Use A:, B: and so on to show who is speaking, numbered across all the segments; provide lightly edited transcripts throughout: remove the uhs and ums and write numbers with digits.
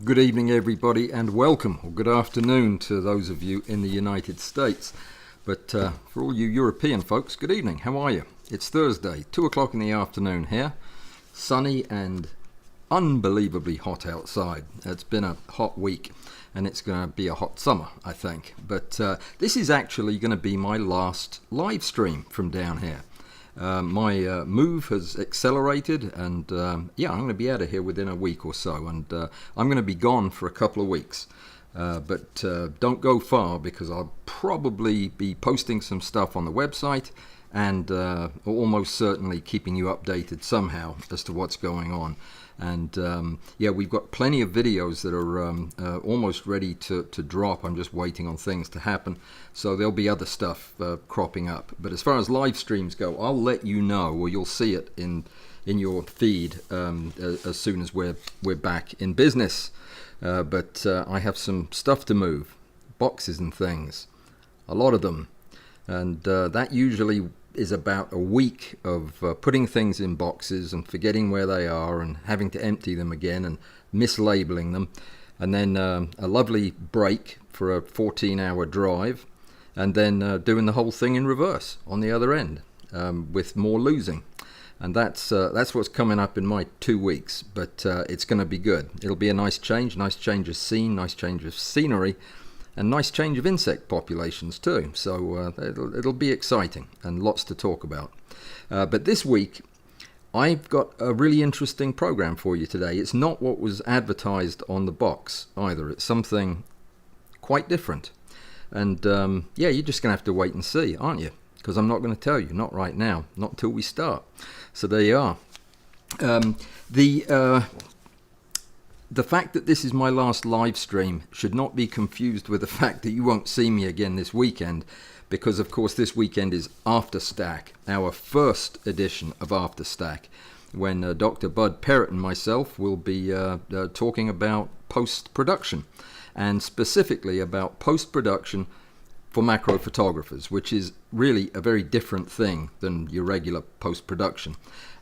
A: Good evening, everybody, and welcome, or good afternoon to those of you in the United States. But for all you European folks, good evening. How are you? It's Thursday, 2 o'clock in the afternoon here. Sunny and unbelievably hot outside. It's been a hot week, and it's going to be a hot summer, I think. But this is actually going to be my last live stream from down here. My move has accelerated, and I'm going to be out of here within a week or so, and I'm going to be gone for a couple of weeks. But don't go far, because I'll probably be posting some stuff on the website and almost certainly keeping you updated somehow as to what's going on. And we've got plenty of videos that are almost ready to drop. I'm just waiting on things to happen. So there'll be other stuff cropping up. But as far as live streams go, I'll let you know, or you'll see it in your feed as soon as we're back in business. But I have some stuff to move, boxes and things, a lot of them. And that usually is about a week of putting things in boxes and forgetting where they are and having to empty them again and mislabeling them, and then a lovely break for a 14-hour drive, and then doing the whole thing in reverse on the other end with more losing. And that's what's coming up in my 2 weeks, but it's going to be good. It'll be a nice change of scene, nice change of scenery, and nice change of insect populations too. So it'll be exciting and lots to talk about. But this week, I've got a really interesting program for you today. It's not what was advertised on the box either. It's something quite different. And you're just going to have to wait and see, aren't you? Because I'm not going to tell you, not right now, not until we start. So there you are. The fact that this is my last live stream should not be confused with the fact that you won't see me again this weekend, because of course this weekend is AfterStack, our first edition of AfterStack, when Dr. Bud Parrott and myself will be talking about post-production, and specifically about post-production for macro photographers, which is really a very different thing than your regular post-production.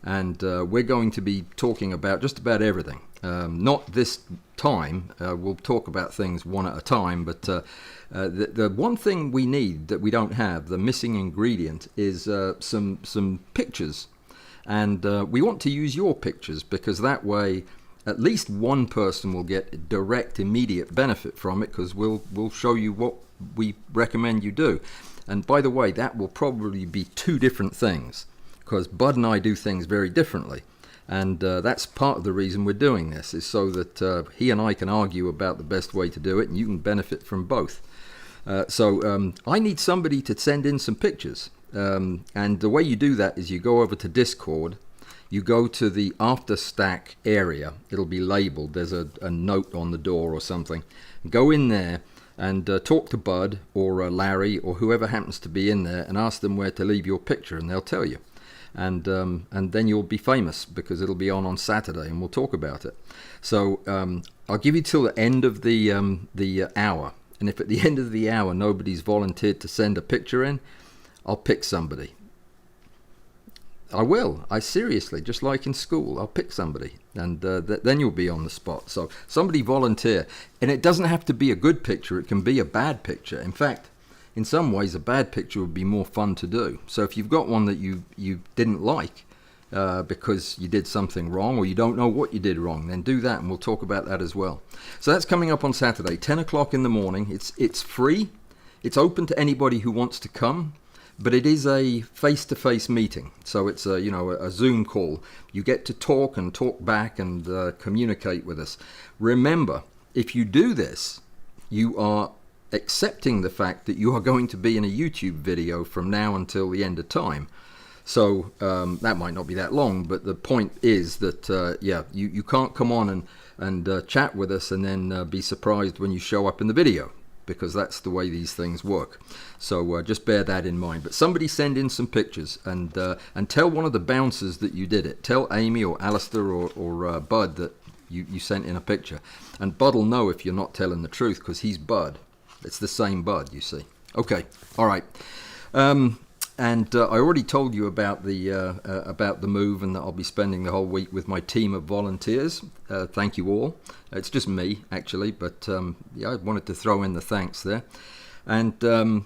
A: And we're going to be talking about just about everything. Not this time, we'll talk about things one at a time, but the one thing we need that we don't have, the missing ingredient, is some pictures. And we want to use your pictures, because that way at least one person will get direct, immediate benefit from it, because we'll show you what we recommend you do. And by the way, that will probably be two different things, because Bud and I do things very differently. And that's part of the reason we're doing this, is so that he and I can argue about the best way to do it, and you can benefit from both. So I need somebody to send in some pictures. And the way you do that is you go over to Discord, you go to the AfterStack area, it'll be labeled, there's a note on the door or something. Go in there and talk to Bud or Larry or whoever happens to be in there, and ask them where to leave your picture, and they'll tell you. And then you'll be famous, because it'll be on Saturday, and we'll talk about it. So I'll give you till the end of the hour, and if at the end of the hour nobody's volunteered to send a picture in, I'll pick somebody. I will. I seriously, just like in school, I'll pick somebody, and then you'll be on the spot. So somebody volunteer, and it doesn't have to be a good picture. It can be a bad picture. In fact, in some ways, a bad picture would be more fun to do. So if you've got one that you didn't like because you did something wrong, or you don't know what you did wrong, then do that, and we'll talk about that as well. So that's coming up on Saturday, 10 o'clock in the morning. It's free. It's open to anybody who wants to come, but it is a face-to-face meeting. So it's a Zoom call. You get to talk and talk back and communicate with us. Remember, if you do this, you are accepting the fact that you are going to be in a YouTube video from now until the end of time. So that might not be that long, but the point is that you can't come on and chat with us and then be surprised when you show up in the video, because that's the way these things work. So just bear that in mind. But somebody send in some pictures, and tell one of the bouncers that you did it. Tell Amy or Alistair or Bud that you sent in a picture, and Bud will know if you're not telling the truth, because he's Bud. It's the same Bud, you see. Okay, all right. And I already told you about the move, and that I'll be spending the whole week with my team of volunteers. Thank you all. It's just me, actually, but I wanted to throw in the thanks there. And I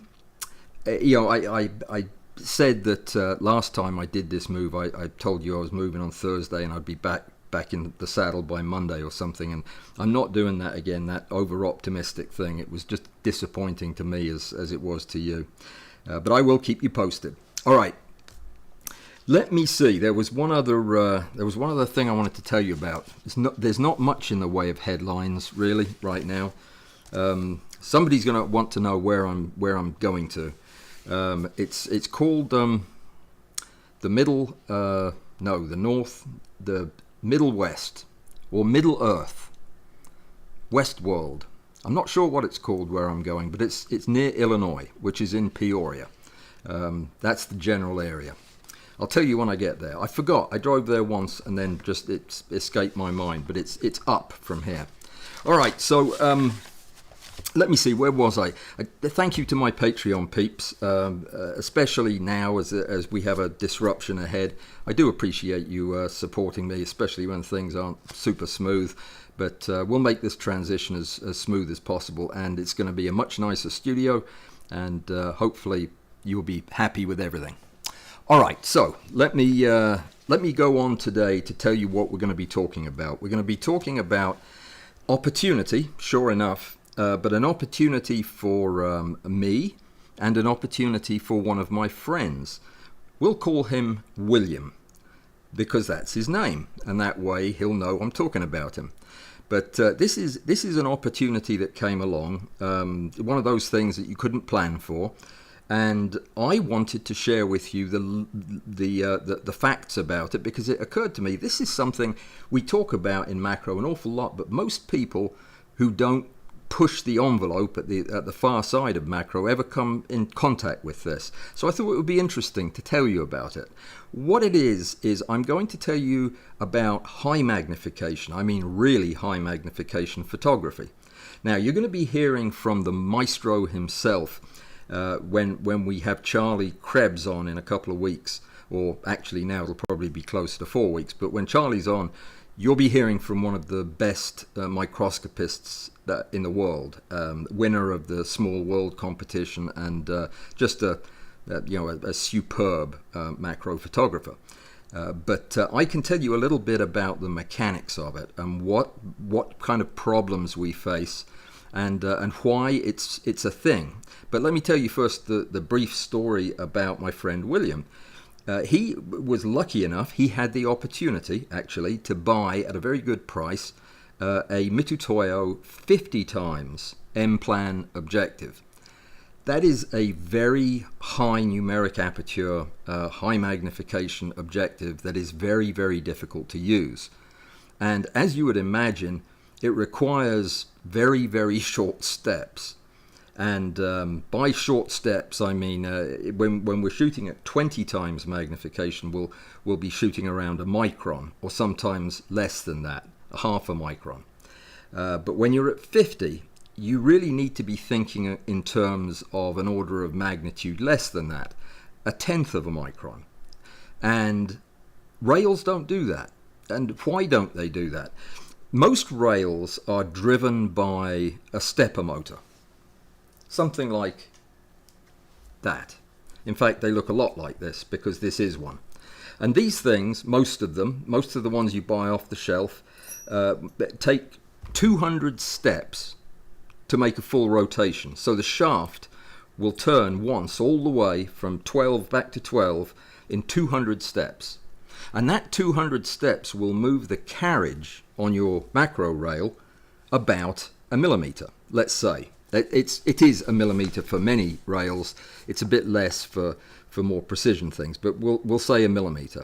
A: said that last time I did this move, I told you I was moving on Thursday and I'd be back in the saddle by Monday or something, and I'm not doing that again, that over-optimistic thing. It was just disappointing to me as it was to you. But I will keep you posted. All right. Let me see. There was one other thing I wanted to tell you about. There's not much in the way of headlines really right now. Somebody's going to want to know where I'm going to. It's called the Middle West, or Middle Earth, Westworld. I'm not sure what it's called where I'm going, but it's near Illinois, which is in Peoria. That's the general area. I'll tell you when I get there. I forgot. I drove there once and then just it escaped my mind, but it's up from here. All right, so let me see, where was I? Thank you to my Patreon peeps, especially now as we have a disruption ahead. I do appreciate you supporting me, especially when things aren't super smooth. But we'll make this transition as smooth as possible, and it's going to be a much nicer studio, and hopefully you'll be happy with everything. All right, so let me go on today to tell you what we're going to be talking about. We're going to be talking about opportunity, sure enough, but an opportunity for me and an opportunity for one of my friends. We'll call him William, because that's his name, and that way he'll know I'm talking about him. But this is an opportunity that came along, one of those things that you couldn't plan for, and I wanted to share with you the facts about it, because it occurred to me this is something we talk about in macro an awful lot, but most people who don't push the envelope at the far side of macro ever come in contact with this. So I thought it would be interesting to tell you about it. What it is I'm going to tell you about high magnification. I mean really high magnification photography. Now you're going to be hearing from the maestro himself when we have Charlie Krebs on in a couple of weeks, or actually now it'll probably be close to 4 weeks, but when Charlie's on, you'll be hearing from one of the best microscopists in the world, winner of the Small World competition, and just a superb macro photographer. But I can tell you a little bit about the mechanics of it and what kind of problems we face, and why it's a thing. But let me tell you first the brief story about my friend William. He was lucky enough, he had the opportunity actually to buy at a very good price a Mitutoyo 50 times M-plan objective. That is a very high numeric aperture, high magnification objective that is very, very difficult to use. And as you would imagine, it requires very, very short steps. And by short steps, I mean when we're shooting at 20 times magnification, we'll be shooting around a micron, or sometimes less than that, a half a micron. But when you're at 50, you really need to be thinking in terms of an order of magnitude less than that, a tenth of a micron. And rails don't do that. And why don't they do that? Most rails are driven by a stepper motor. Something like that. In fact, they look a lot like this, because this is one. And these things, most of the ones you buy off the shelf, take 200 steps to make a full rotation. So the shaft will turn once all the way from 12 back to 12 in 200 steps. And that 200 steps will move the carriage on your macro rail about a millimeter, let's say. It is a millimeter for many rails. It's a bit less for more precision things, but we'll say a millimeter.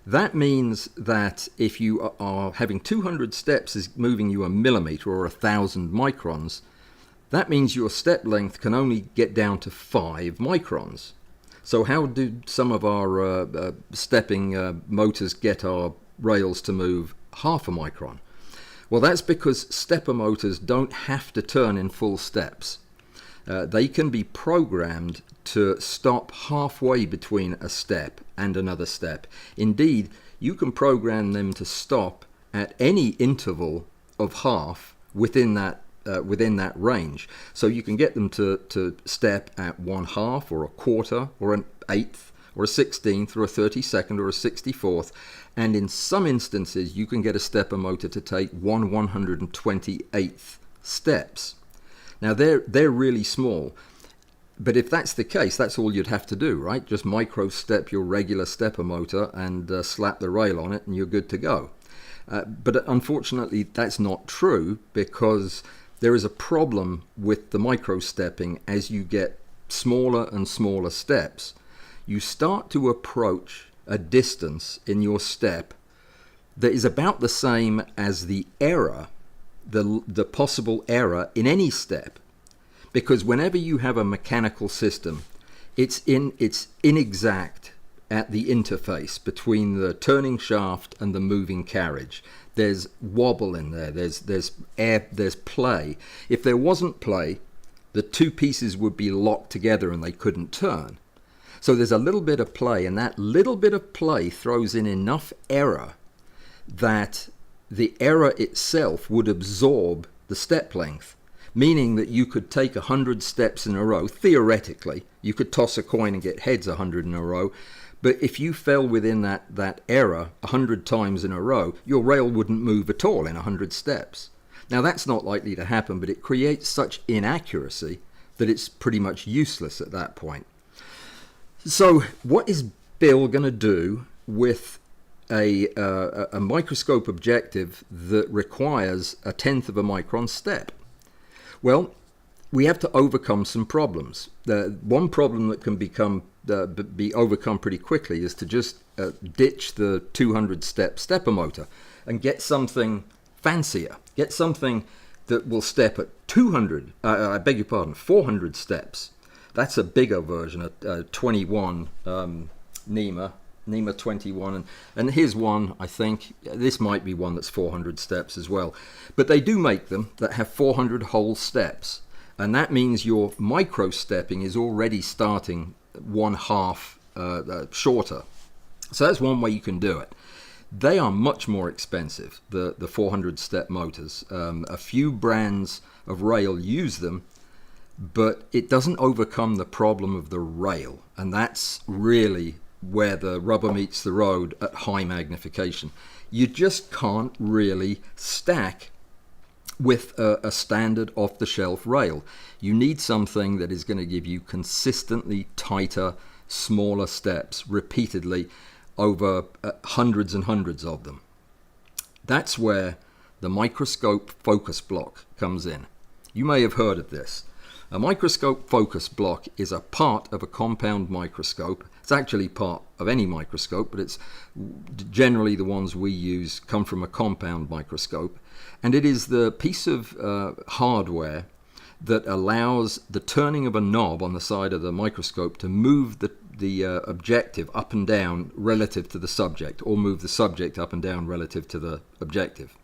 A: That means that if you are having 200 steps is moving you a millimeter or 1,000 microns, that means your step length can only get down to 5 microns. So how do some of our stepping motors get our rails to move half a micron? Well, that's because stepper motors don't have to turn in full steps. they can be programmed to stop halfway between a step and another step. Indeed, you can program them to stop at any interval of half within that range. So you can get them to step at 1/2 or a quarter or an eighth or a 16th or a 32nd or a 64th, and in some instances you can get a stepper motor to take 1/128th steps. Now they're really small, but if that's the case, that's all you'd have to do, right? Just micro step your regular stepper motor and slap the rail on it and you're good to go. But unfortunately that's not true, because there is a problem with the micro stepping. As you get smaller and smaller steps, you start to approach a distance in your step that is about the same as the error, the possible error in any step. Because whenever you have a mechanical system, it's inexact at the interface between the turning shaft and the moving carriage. There's wobble in there, there's air, there's play. If there wasn't play, the two pieces would be locked together and they couldn't turn. So there's a little bit of play, and that little bit of play throws in enough error that the error itself would absorb the step length, meaning that you could take 100 steps in a row. Theoretically, you could toss a coin and get heads 100 in a row, but if you fell within that error 100 times in a row, your rail wouldn't move at all in 100 steps. Now that's not likely to happen, but it creates such inaccuracy that it's pretty much useless at that point. So what is Bill going to do with a microscope objective that requires 1/10 of a micron step? Well, we have to overcome some problems. One problem that can be overcome pretty quickly is to just ditch the 200 stepper motor and get something fancier. Get something that will step at 400 steps. That's a bigger version, a 21 NEMA 21, and here's one. I think this might be one that's 400 steps as well, but they do make them that have 400 whole steps, and that means your micro stepping is already starting 1/2 shorter. So that's one way you can do it. They are much more expensive, the 400 step motors. A few brands of rail use them, but it doesn't overcome the problem of the rail, and that's really where the rubber meets the road at high magnification. You just can't really stack with a standard off-the-shelf rail. You need something that is going to give you consistently tighter, smaller steps repeatedly over hundreds and hundreds of them. That's where the Microscope focus block comes in. You may have heard of this. A Microscope focus block is a part of a compound microscope. It's actually part of any microscope, but it's generally the ones we use come from a compound microscope. And it is the piece of hardware that allows the turning of a knob on the side of the microscope to move the objective up and down relative to the subject, or move the subject up and down relative to the objective.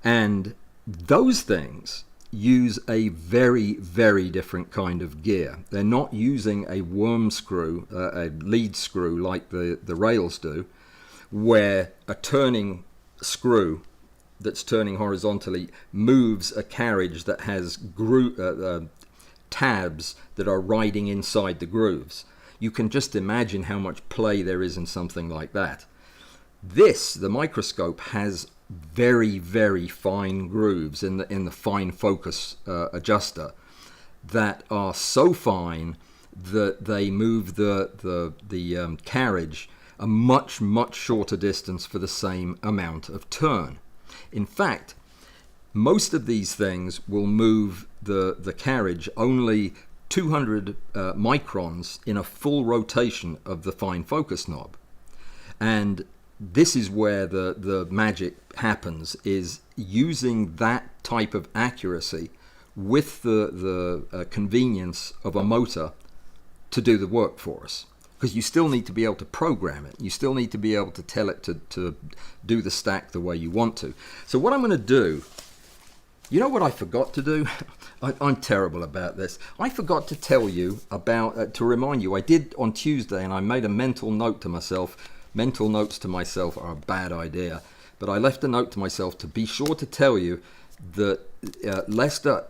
A: And those things use a very, very different kind of gear. They're not using a worm screw, a lead screw like the rails do, where a turning screw that's turning horizontally moves a carriage that has tabs that are riding inside the grooves. You can just imagine how much play there is in something like that. The Microscope, has very, very fine grooves in the fine focus adjuster that are so fine that they move the carriage a much, much shorter distance for the same amount of turn. In fact, most of these things will move the carriage only 200 microns in a full rotation of the fine focus knob. And this is where the magic happens, is using that type of accuracy with the convenience of a motor to do the work for us. Because you still need to be able to program it. You still need to be able to tell it to do the stack the way you want to. So what I'm going to do You know what I forgot to do? I'm terrible about this. I forgot to tell you about, to remind you, I did on Tuesday, and I made a mental note to myself. Mental notes to myself are a bad idea. But I left a note to myself to be sure to tell you that Leicester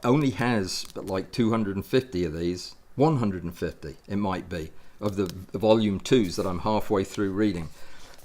A: only has like 250 of these, 150 it might be, of the volume 2s that I'm halfway through reading.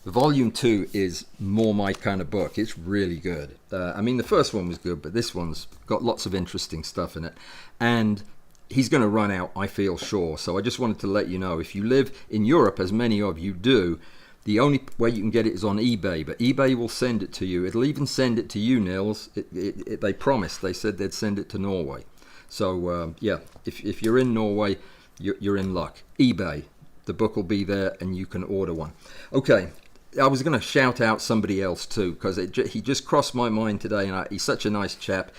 A: The volume 2 is more my kind of book. It's really good. I mean, the first one was good, but this one's got lots of interesting stuff in it. And he's going to run out, I feel sure. So I just wanted to let you know, if you live in Europe, as many of you do, the only way you can get it is on eBay. But eBay will send it to you. It'll even send it to you, Nils. They promised. They said they'd send it to Norway. So, yeah, if you're in Norway, you're in luck. eBay. The book will be there, and you can order one. Okay. I was going to shout out somebody else too, because he just crossed my mind today, and he's such a nice chap.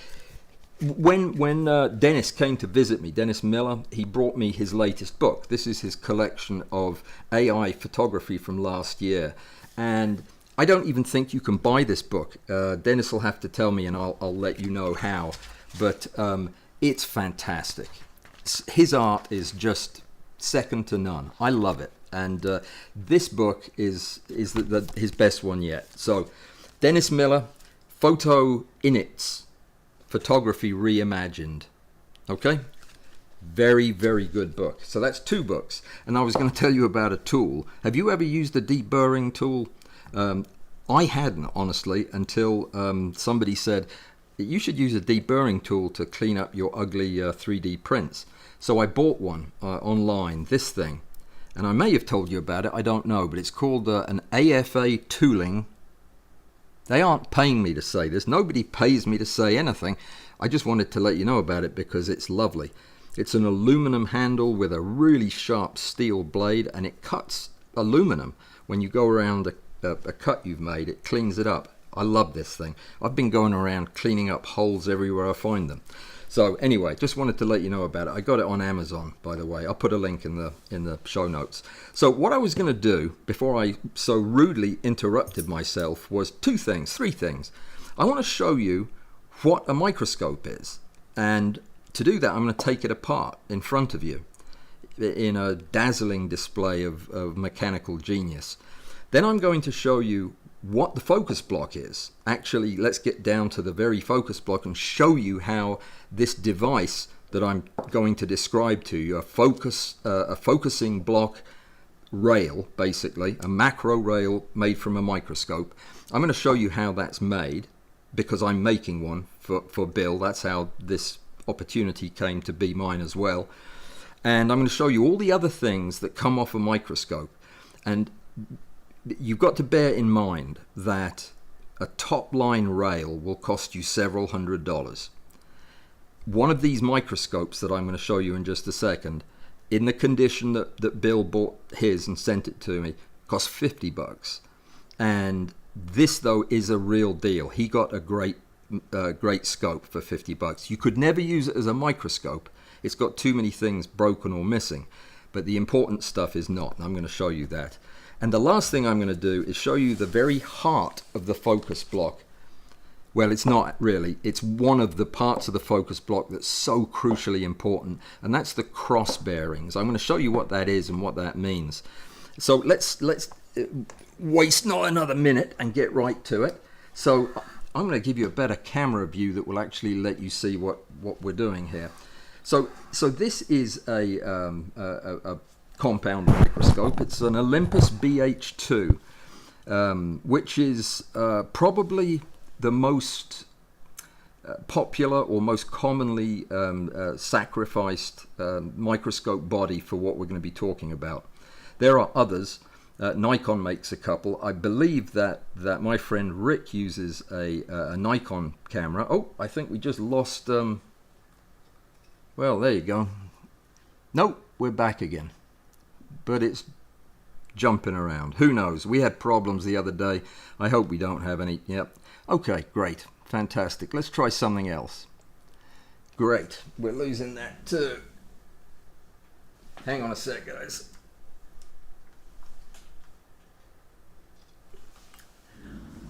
A: When Dennis came to visit me, Dennis Miller, he brought me his latest book. This is his collection of AI photography from last year, and I don't even think you can buy this book. Dennis will have to tell me, and I'll let you know how. But it's fantastic. His art is just second to none. I love it. And this book is his best one yet. So, Dennis Miller, Photo Inits, Photography Reimagined. Okay? Very, very good book. So that's 2 books. And I was going to tell you about a tool. Have you ever used a deburring tool? I hadn't, honestly, until somebody said, you should use a deburring tool to clean up your ugly 3D prints. So I bought one online, this thing. And I may have told you about it, I don't know, but it's called an AFA tooling. They aren't paying me to say this. Nobody pays me to say anything. I just wanted to let you know about it because it's lovely. It's an aluminum handle with a really sharp steel blade, and it cuts aluminum. When you go around a cut you've made, it cleans it up. I love this thing. I've been going around cleaning up holes everywhere I find them. So anyway, just wanted to let you know about it. I got it on Amazon, by the way. I'll put a link in the show notes. So what I was going to do before I so rudely interrupted myself was 3 things. I want to show you what a microscope is. And to do that, I'm going to take it apart in front of you in a dazzling display of mechanical genius. Then I'm going to show you what the focus block is. Actually, let's get down to the very focus block and show you how this device that I'm going to describe to you, a focusing block rail, basically, a macro rail made from a microscope. I'm going to show you how that's made, because I'm making one for Bill. That's how this opportunity came to be mine as well. And I'm going to show you all the other things that come off a microscope. And you've got to bear in mind that a top line rail will cost you several $100s. One of these microscopes that I'm going to show you in just a second, in the condition that Bill bought his and sent it to me, cost $50. And this, though, is a real deal. He got a great scope for $50. You could never use it as a microscope. It's got too many things broken or missing. But the important stuff is not, and I'm going to show you that. And the last thing I'm going to do is show you the very heart of the focus block. Well, it's not really. It's one of the parts of the focus block that's so crucially important, and that's the cross bearings. I'm going to show you what that is and what that means. So let's waste not another minute and get right to it. So I'm going to give you a better camera view that will actually let you see what we're doing here. So this is a compound microscope. It's an Olympus BH2, which is probably the most popular or most commonly sacrificed microscope body for what we're going to be talking about. There are others. Nikon makes a couple. I believe that my friend Rick uses a Nikon camera. Oh, I think we just lost... well, there you go. Nope, we're back again. But it's jumping around. Who knows? We had problems the other day. I hope we don't have any. Yep. Okay, great. Fantastic. Let's try something else. Great. We're losing that too. Hang on a sec, guys.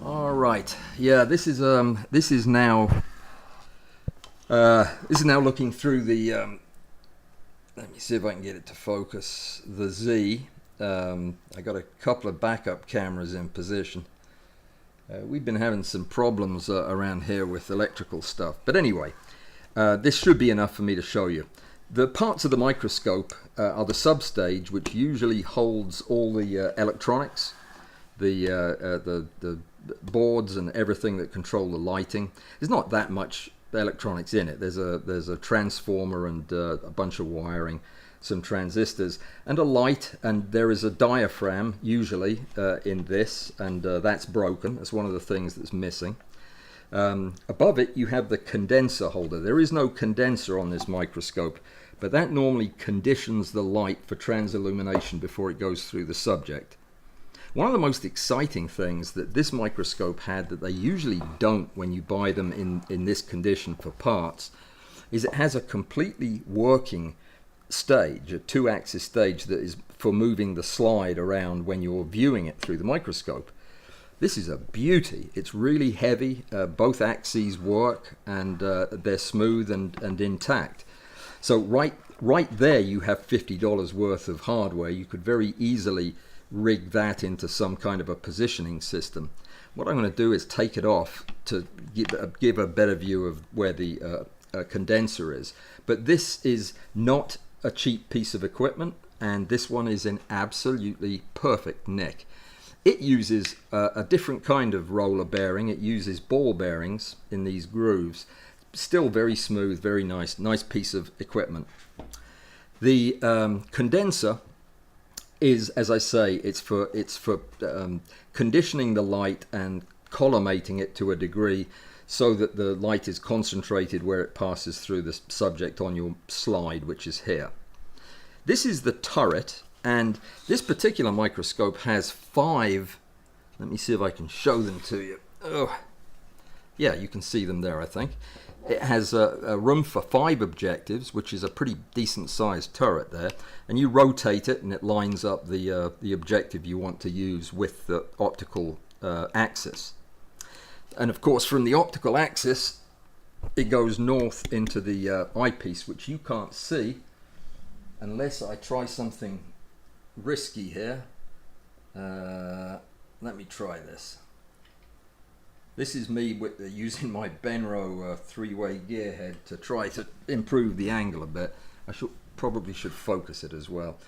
A: All right. Yeah, this is now This is now looking through the, let me see if I can get it to focus, the Z. I got a couple of backup cameras in position. We've been having some problems around here with electrical stuff. But anyway, this should be enough for me to show you. The parts of the microscope are the substage, which usually holds all the electronics, the boards and everything that control the lighting. There's not that much electronics in it. There's a transformer and a bunch of wiring, some transistors and a light, and there is a diaphragm usually in this, and that's broken. That's one of the things that's missing. Above it you have the condenser holder. There is no condenser on this microscope, but that normally conditions the light for transillumination before it goes through the subject. One of the most exciting things that this microscope had that they usually don't when you buy them in this condition for parts is it has a completely working stage, a two-axis stage that is for moving the slide around when you're viewing it through the microscope. This is a beauty. It's really heavy. Both axes work, and they're smooth and intact. So right there you have $50 worth of hardware. You could very easily rig that into some kind of a positioning system. What I'm going to do is take it off to give a better view of where the condenser is. But this is not a cheap piece of equipment, and this one is in absolutely perfect nick. It uses a different kind of roller bearing. It uses ball bearings in these grooves. Still very smooth, very nice piece of equipment. The condenser is, as I say, it's for conditioning the light and collimating it to a degree so that the light is concentrated where it passes through the subject on your slide, which is here. This is the turret, and this particular microscope has 5, let me see if I can show them to you. Oh, yeah, you can see them there, I think. It has a room for 5 objectives, which is a pretty decent sized turret there, and you rotate it and it lines up the objective you want to use with the optical axis. And of course, from the optical axis it goes north into the eyepiece, which you can't see unless I try something risky here. Let me try this. This is me using my Benro 3-way gear head to try to improve the angle a bit. I probably should focus it as well.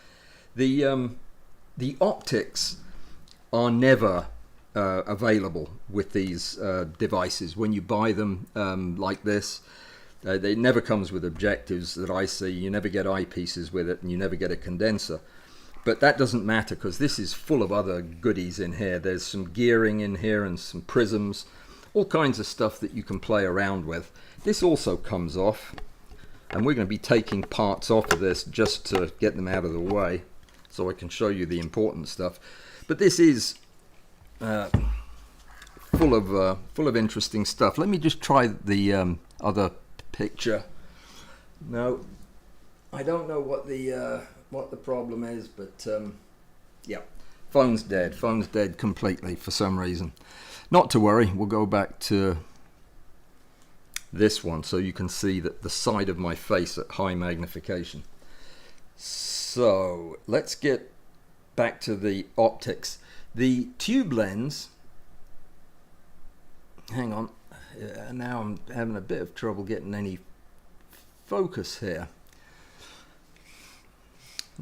A: The optics are never available with these devices. When you buy them like this, it never comes with objectives that I see. You never get eyepieces with it, and you never get a condenser. But that doesn't matter, because this is full of other goodies in here. There's some gearing in here and some prisms, all kinds of stuff that you can play around with. This also comes off, and we're going to be taking parts off of this just to get them out of the way so I can show you the important stuff. But this is full of interesting stuff. Let me just try the other picture. No, I don't know what the problem is, but yeah, phone's dead completely for some reason. Not to worry, we'll go back to this one so you can see that the side of my face at high magnification. So let's get back to the optics. The tube lens, hang on, now I'm having a bit of trouble getting any focus here.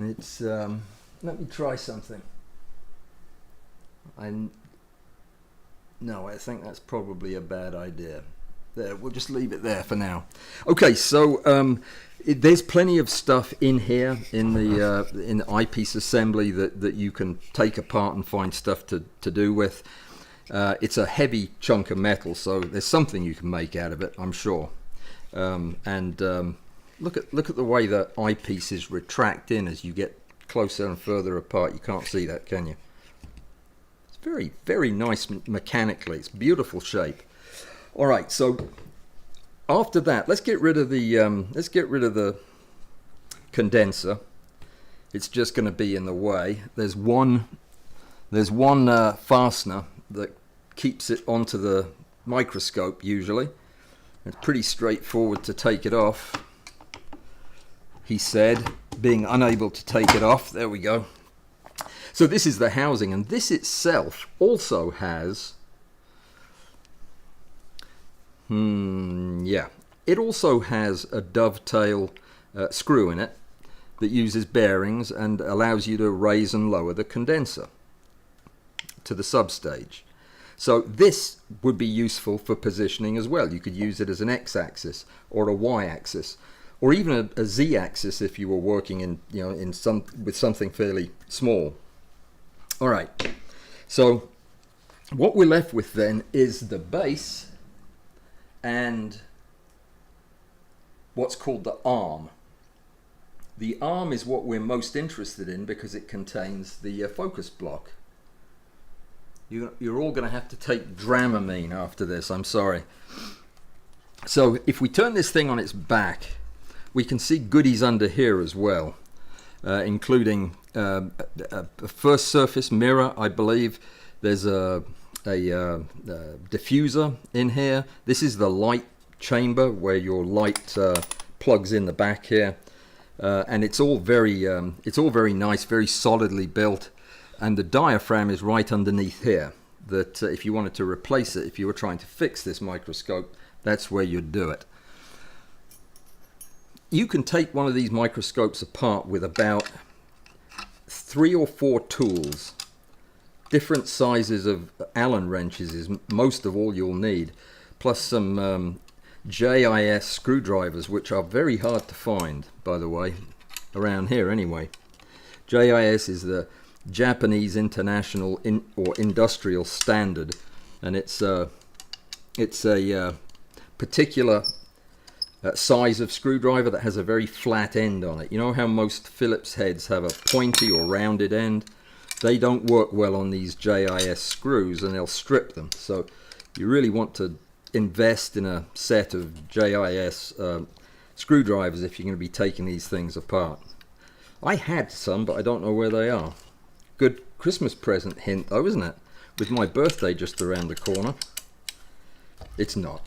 A: It's let me try something. No, I think that's probably a bad idea. There, we'll just leave it there for now. Okay, so there's plenty of stuff in here in the eyepiece assembly that you can take apart and find stuff to do with. It's a heavy chunk of metal, so there's something you can make out of it, I'm sure. Look at the way the eyepieces retract in as you get closer and further apart. You can't see that, can you? It's very, very nice mechanically. It's beautiful shape. All right, so after that, let's get rid of the condenser. It's just going to be in the way. There's one fastener that keeps it onto the microscope usually. It's pretty straightforward to take it off, he said, being unable to take it off. There we go. So this is the housing, and this itself also has, it also has a dovetail screw in it that uses bearings and allows you to raise and lower the condenser to the substage. So this would be useful for positioning as well. You could use it as an x-axis or a y-axis, or even a z-axis if you were working in, with something fairly small. All right. So what we're left with then is the base and what's called the arm. The arm is what we're most interested in because it contains the focus block. You're all going to have to take Dramamine after this, I'm sorry. So if we turn this thing on its back, we can see goodies under here as well, including a first surface mirror, I believe. There's a diffuser in here. This is the light chamber where your light plugs in the back here, and it's all very nice, very solidly built. And the diaphragm is right underneath here, that if you wanted to replace it, if you were trying to fix this microscope, that's where you'd do it. You can take one of these microscopes apart with about 3 or 4 tools. Different sizes of Allen wrenches is most of all you'll need, plus some JIS screwdrivers, which are very hard to find, by the way, around here anyway. JIS is the Japanese International or Industrial Standard, and it's a particular size of screwdriver that has a very flat end on it. You know how most Phillips heads have a pointy or rounded end? They don't work well on these JIS screws, and they'll strip them. So you really want to invest in a set of JIS screwdrivers if you're going to be taking these things apart. I had some, but I don't know where they are. Good Christmas present hint though, isn't it? With my birthday just around the corner. It's not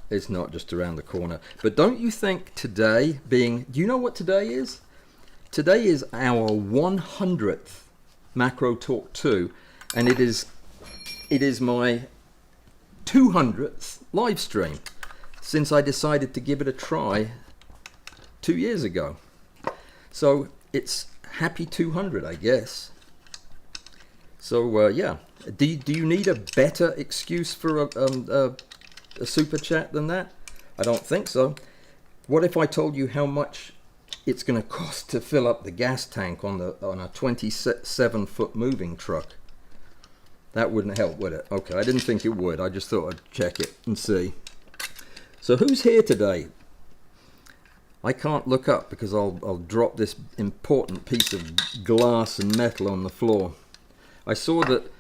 A: just around the corner. But don't you think today being, do you know what today is? Today is our 100th Macro Talk 2, and it is my 200th live stream since I decided to give it a try 2 years ago. So it's happy 200, I guess. So yeah, do you need a better excuse for a super chat than that? I don't think so. What if I told you how much it's going to cost to fill up the gas tank on a 27-foot moving truck? That wouldn't help, would it? Okay, I didn't think it would. I just thought I'd check it and see. So who's here today? I can't look up because I'll drop this important piece of glass and metal on the floor. I saw that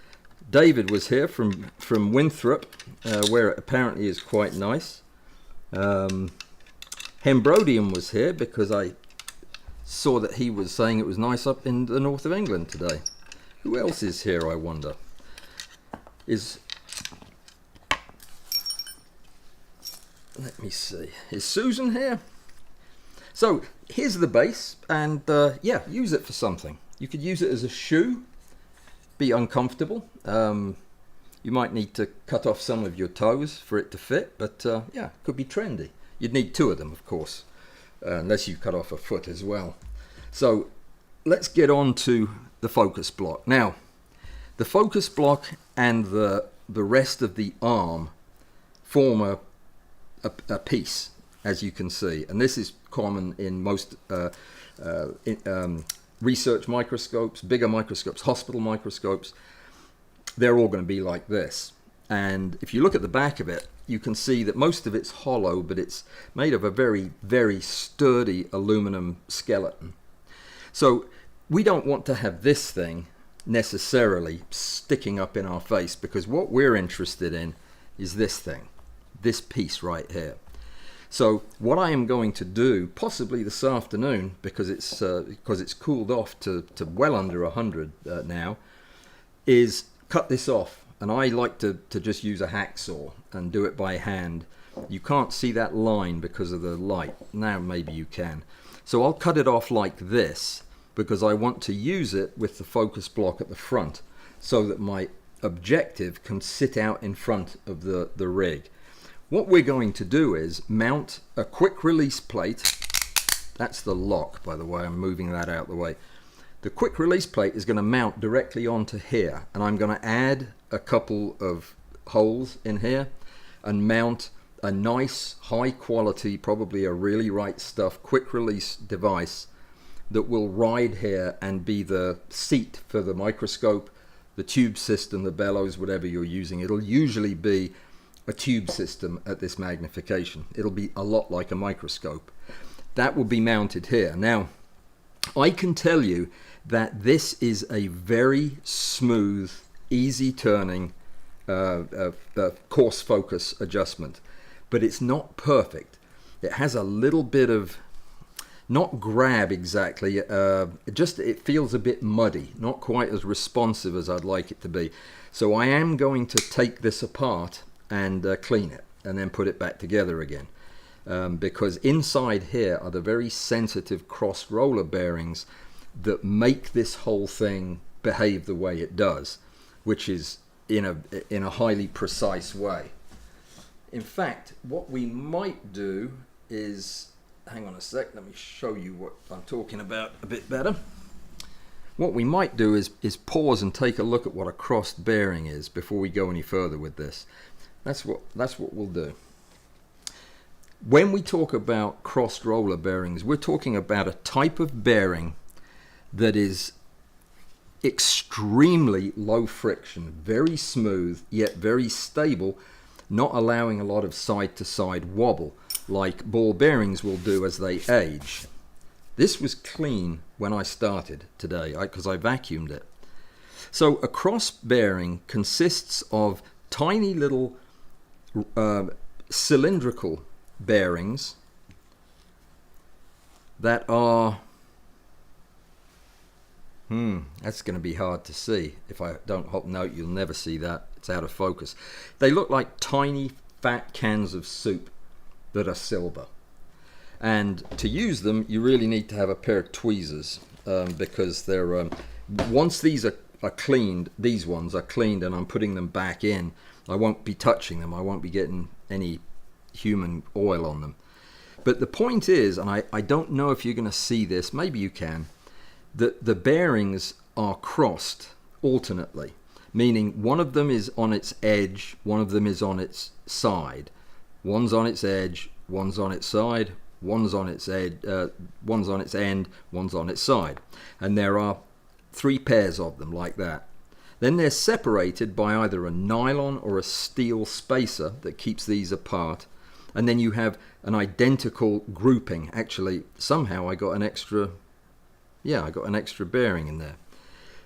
A: David was here from Winthrop, where it apparently is quite nice. Hembrodium was here because I saw that he was saying it was nice up in the north of England today. Who else is here, I wonder? Let me see. Is Susan here? So here's the base, and yeah, use it for something. You could use it as a shoe. Be uncomfortable. You might need to cut off some of your toes for it to fit, but yeah, it could be trendy. You'd need 2 of them, of course, unless you cut off a foot as well. So let's get on to the focus block. Now, the focus block and the rest of the arm form a piece, as you can see, and this is common in most research microscopes, bigger microscopes, hospital microscopes. They're all going to be like this. And if you look at the back of it, you can see that most of it's hollow, but it's made of a very, very sturdy aluminum skeleton. So we don't want to have this thing necessarily sticking up in our face, because what we're interested in is this thing, this piece right here. So what I am going to do, possibly this afternoon, because it's cooled off to well under 100 now, is cut this off. And I like to just use a hacksaw and do it by hand. You can't see that line because of the light. Now maybe you can. So I'll cut it off like this because I want to use it with the focus block at the front so that my objective can sit out in front of the rig. What we're going to do is mount a quick release plate. That's the lock, by the way. I'm moving that out of the way. The quick release plate is going to mount directly onto here, and I'm going to add a couple of holes in here and mount a nice high quality, probably a really right stuff quick release device that will ride here and be the seat for the microscope, the tube system, the bellows, whatever you're using. It'll usually be a tube system at this magnification. It'll be a lot like a microscope. That will be mounted here. Now, I can tell you that this is a very smooth, easy turning coarse focus adjustment, but it's not perfect. It has a little bit of, not grab exactly, it feels a bit muddy, not quite as responsive as I'd like it to be. So I am going to take this apart and clean it and then put it back together again, because inside here are the very sensitive cross roller bearings that make this whole thing behave the way it does, which is in a highly precise way. In fact, what we might do is, hang on a sec, let me show you what I'm talking about a bit better. What we might do is pause and take a look at what a crossed bearing is before we go any further with this. That's what we'll do. When we talk about crossed roller bearings, we're talking about a type of bearing that is extremely low friction, very smooth, yet very stable, not allowing a lot of side-to-side wobble like ball bearings will do as they age. This was clean when I started today because I vacuumed it. So a cross bearing consists of tiny little cylindrical bearings that are that's going to be hard to see. If I don't hop note, you'll never see that. It's out of focus. They look like tiny fat cans of soup that are silver. And to use them, you really need to have a pair of tweezers because they're once these are cleaned, these ones are cleaned and I'm putting them back in, I won't be touching them. I won't be getting any human oil on them. But the point is, and I don't know if you're going to see this, maybe you can, that the bearings are crossed alternately, meaning one of them is on its edge, one of them is on its side. One's on its edge, one's on its side, one's on its edge, one's on its end, one's on its side. And there are 3 pairs of them like that. Then they're separated by either a nylon or a steel spacer that keeps these apart. And then you have an identical grouping. Actually, somehow I got an extra bearing in there.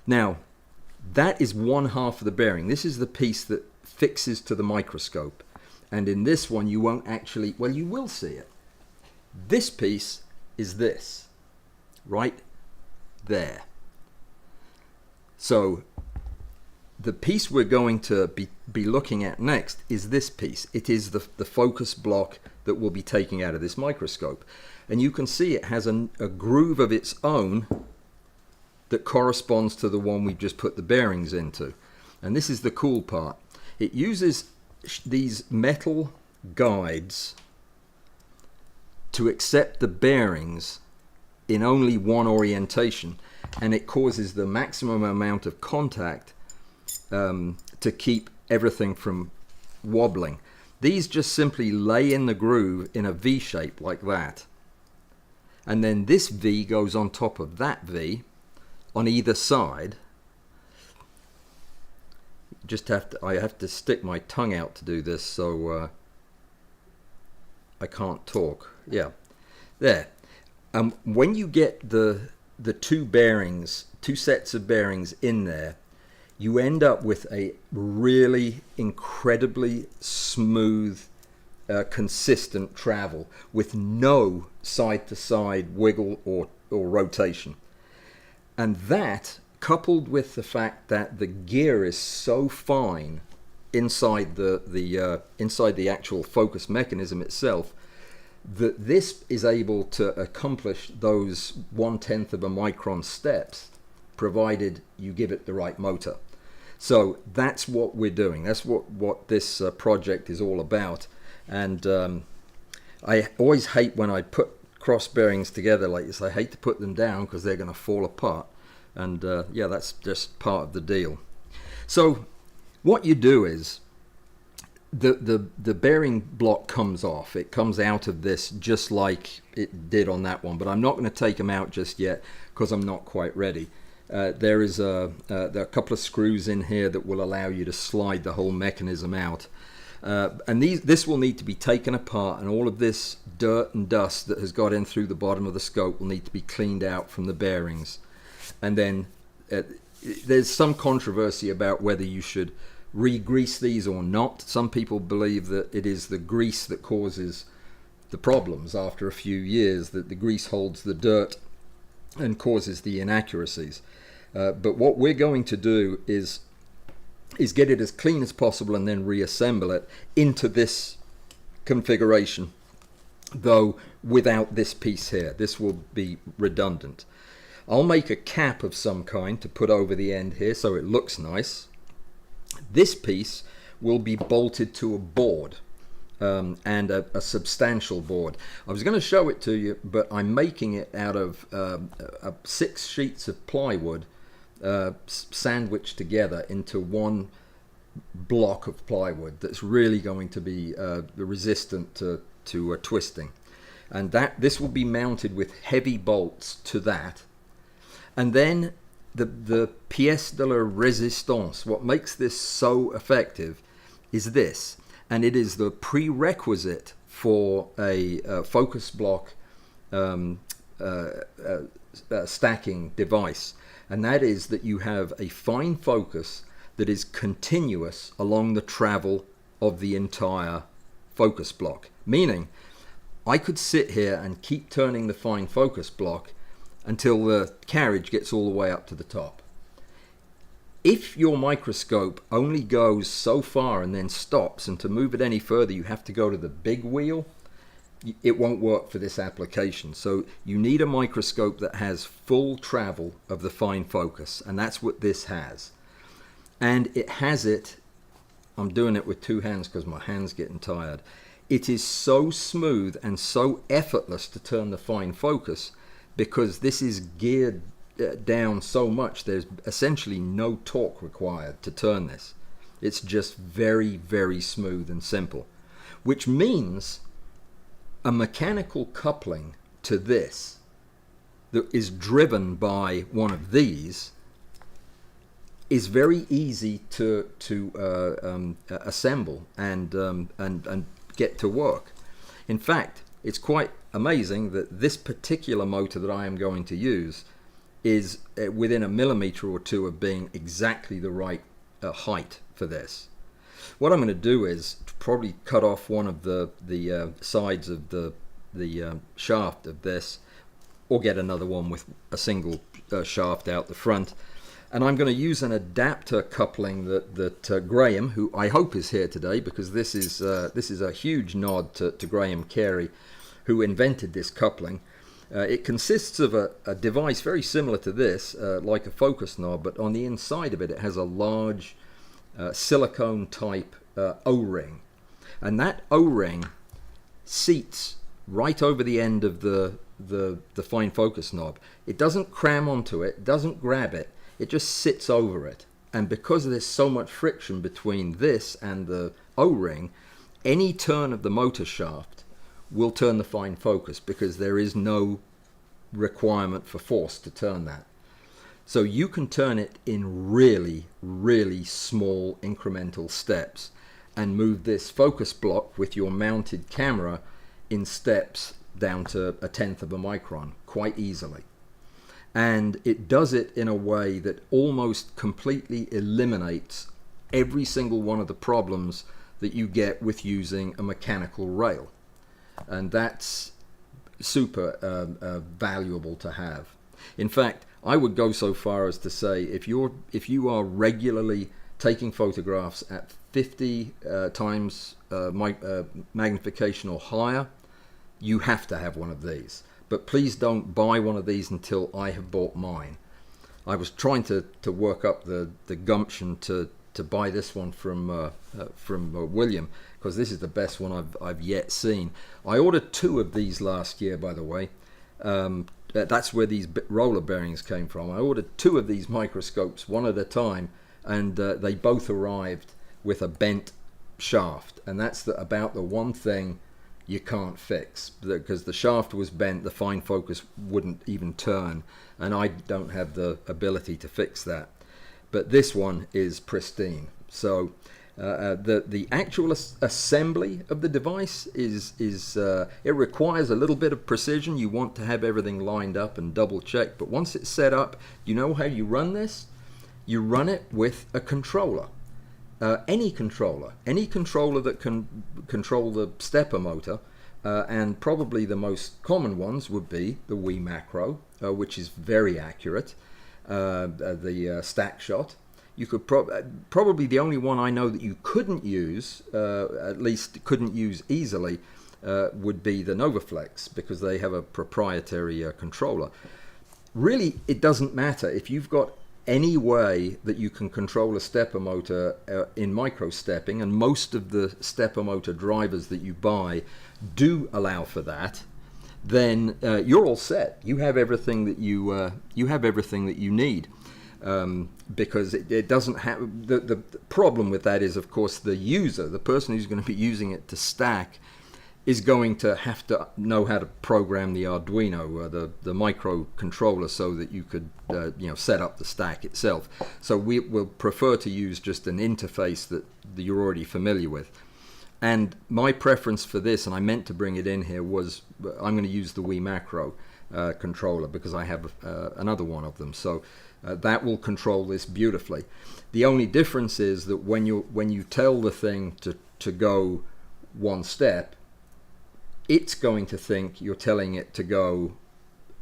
A: Now, that is one half of the bearing. This is the piece that fixes to the microscope. And in this one, you won't actually, well, you will see it. This piece is this, right there. So the piece we're going to be looking at next is this piece. It is the focus block that we'll be taking out of this microscope. And you can see it has a groove of its own that corresponds to the one we've just put the bearings into. And this is the cool part. It uses these metal guides to accept the bearings in only one orientation, and it causes the maximum amount of contact to keep everything from wobbling. These just simply lay in the groove in a V shape like that. And then this V goes on top of that V on either side. I have to stick my tongue out to do this, so I can't talk. Yeah, there. When you get the 2 bearings, 2 sets of bearings in there, you end up with a really incredibly smooth, consistent travel with no side-to-side wiggle or rotation. And that, coupled with the fact that the gear is so fine inside the actual focus mechanism itself, that this is able to accomplish those 1/10 of a micron steps, provided you give it the right motor. So that's what we're doing. That's what this project is all about. And I always hate when I put cross bearings together like this. I hate to put them down because they're going to fall apart. And yeah, that's just part of the deal. So what you do is the bearing block comes off. It comes out of this just like it did on that one. But I'm not going to take them out just yet because I'm not quite ready. There are a couple of screws in here that will allow you to slide the whole mechanism out. And this will need to be taken apart, and all of this dirt and dust that has got in through the bottom of the scope will need to be cleaned out from the bearings. And then there's some controversy about whether you should re-grease these or not. Some people believe that it is the grease that causes the problems after a few years, that the grease holds the dirt and causes the inaccuracies. But what we're going to do is get it as clean as possible and then reassemble it into this configuration, though without this piece here. This will be redundant. I'll make a cap of some kind to put over the end here so it looks nice. This piece will be bolted to a board, and a substantial board. I was going to show it to you, but I'm making it out of 6 sheets of plywood sandwiched together into one block of plywood that's really going to be resistant to twisting. And this will be mounted with heavy bolts to that. And then the pièce de la résistance, what makes this so effective, is this. And it is the prerequisite for a focus block stacking device. And that is that you have a fine focus that is continuous along the travel of the entire focus block. Meaning, I could sit here and keep turning the fine focus block until the carriage gets all the way up to the top. If your microscope only goes so far and then stops, and to move it any further you have to go to the big wheel, it won't work for this application. So you need a microscope that has full travel of the fine focus, and that's what this has. And it has it, I'm doing it with 2 hands because my hand's getting tired. It is so smooth and so effortless to turn the fine focus because this is geared down so much, there's essentially no torque required to turn this. It's just very, very smooth and simple, which means a mechanical coupling to this that is driven by one of these is very easy to assemble and get to work. In fact, it's quite amazing that this particular motor that I am going to use is within a millimeter or two of being exactly the right height for this. What I'm going to do is probably cut off one of the sides of the shaft of this, or get another one with a single shaft out the front. And I'm going to use an adapter coupling that Graham, who I hope is here today, because this is a huge nod to Graham Carey, who invented this coupling. It consists of a device very similar to this, like a focus knob, but on the inside of it, it has a large silicone type O-ring. And that O-ring seats right over the end of the fine focus knob. It doesn't cram onto it, doesn't grab it, it just sits over it. And because there's so much friction between this and the O-ring, any turn of the motor shaft will turn the fine focus because there is no requirement for force to turn that. So you can turn it in really, really small incremental steps and move this focus block with your mounted camera in steps down to 1/10 of a micron quite easily. And it does it in a way that almost completely eliminates every single one of the problems that you get with using a mechanical rail. And that's super valuable to have. In fact, I would go so far as to say if you are regularly taking photographs at 50 times magnification or higher, you have to have one of these. But please don't buy one of these until I have bought mine. I was trying to work up the gumption to buy this one from William, because this is the best one I've yet seen. I ordered 2 of these last year, by the way. That's where these roller bearings came from. I ordered 2 of these microscopes, one at a time, and they both arrived with a bent shaft, and that's about the one thing you can't fix, because the shaft was bent, the fine focus wouldn't even turn, and I don't have the ability to fix that. But this one is pristine. So the actual assembly of the device is it requires a little bit of precision. You want to have everything lined up and double checked, but once it's set up, you know how you run this? You run it with a controller. Any controller that can control the stepper motor, and probably the most common ones would be the Wii Macro, which is very accurate, the stack shot. You could probably the only one I know that you couldn't use, at least couldn't use easily, would be the NovaFlex, because they have a proprietary controller. Really, it doesn't matter if you've got any way that you can control a stepper motor in micro stepping, and most of the stepper motor drivers that you buy do allow for that, then you're all set. You have everything that you need, because it doesn't have the problem with that is, of course, the user, the person who's going to be using it to stack, is going to have to know how to program the Arduino, the microcontroller, so that you could set up the stack itself. So we will prefer to use just an interface that you're already familiar with. And my preference for this, and I meant to bring it in here, was I'm going to use the Wii Macro controller, because I have another one of them. So that will control this beautifully. The only difference is that when you tell the thing to go one step, it's going to think you're telling it to go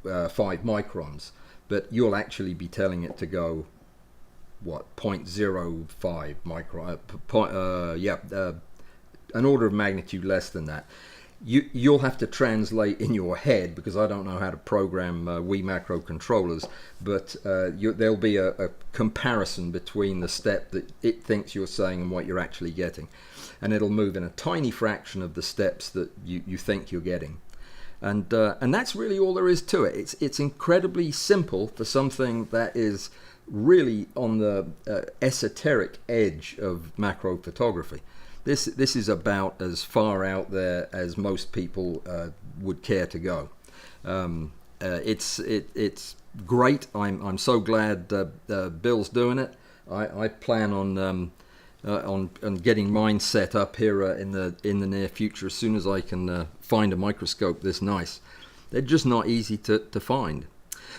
A: 5 microns, but you'll actually be telling it to go, what, 0.05 micron, an order of magnitude less than that. You'll have to translate in your head, because I don't know how to program Wii Macro controllers, but there'll be a comparison between the step that it thinks you're saying and what you're actually getting. And it'll move in a tiny fraction of the steps that you think you're getting. And that's really all there is to it. It's incredibly simple for something that is really on the esoteric edge of macro photography. This is about as far out there as most people would care to go. It's great. I'm so glad Bill's doing it. I plan on getting mine set up here in the near future, as soon as I can find a microscope this nice. They're just not easy to find.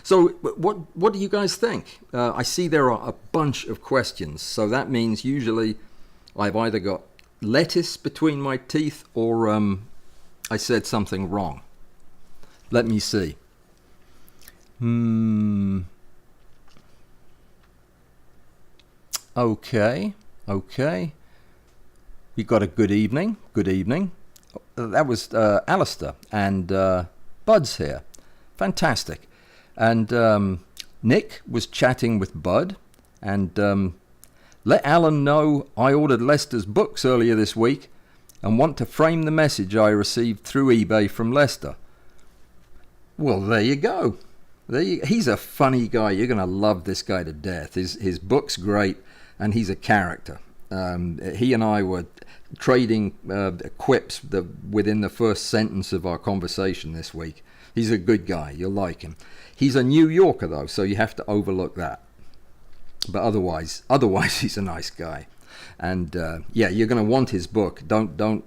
A: So what do you guys think? I see there are a bunch of questions, so that means usually I've either got lettuce between my teeth or I said something wrong. Let me see. Okay. You got a good evening. That was Alistair, and Bud's here. Fantastic. And Nick was chatting with Bud, and let Alan know I ordered Lester's books earlier this week and want to frame the message I received through eBay from Lester. Well, there you go. He's a funny guy. You're going to love this guy to death. His book's great, and he's a character. He and I were trading quips within the first sentence of our conversation this week. He's a good guy. You'll like him. He's a New Yorker, though, so you have to overlook that. But otherwise, he's a nice guy. And you're going to want his book. Don't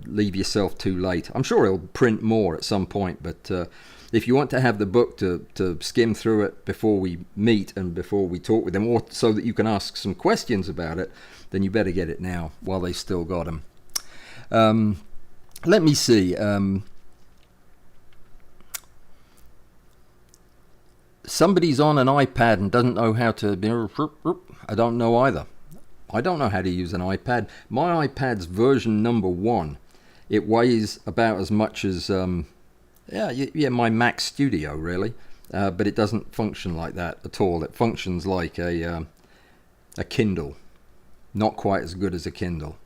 A: leave yourself too late. I'm sure he'll print more at some point, but if you want to have the book to skim through it before we meet and before we talk with him, or so that you can ask some questions about it, then you better get it now while they've still got them. Let me see. Somebody's on an iPad and doesn't know how to... I don't know either. I don't know how to use an iPad. My iPad's version number 1. It weighs about as much as my Mac Studio, really. But it doesn't function like that at all. It functions like a Kindle. Not quite as good as a Kindle.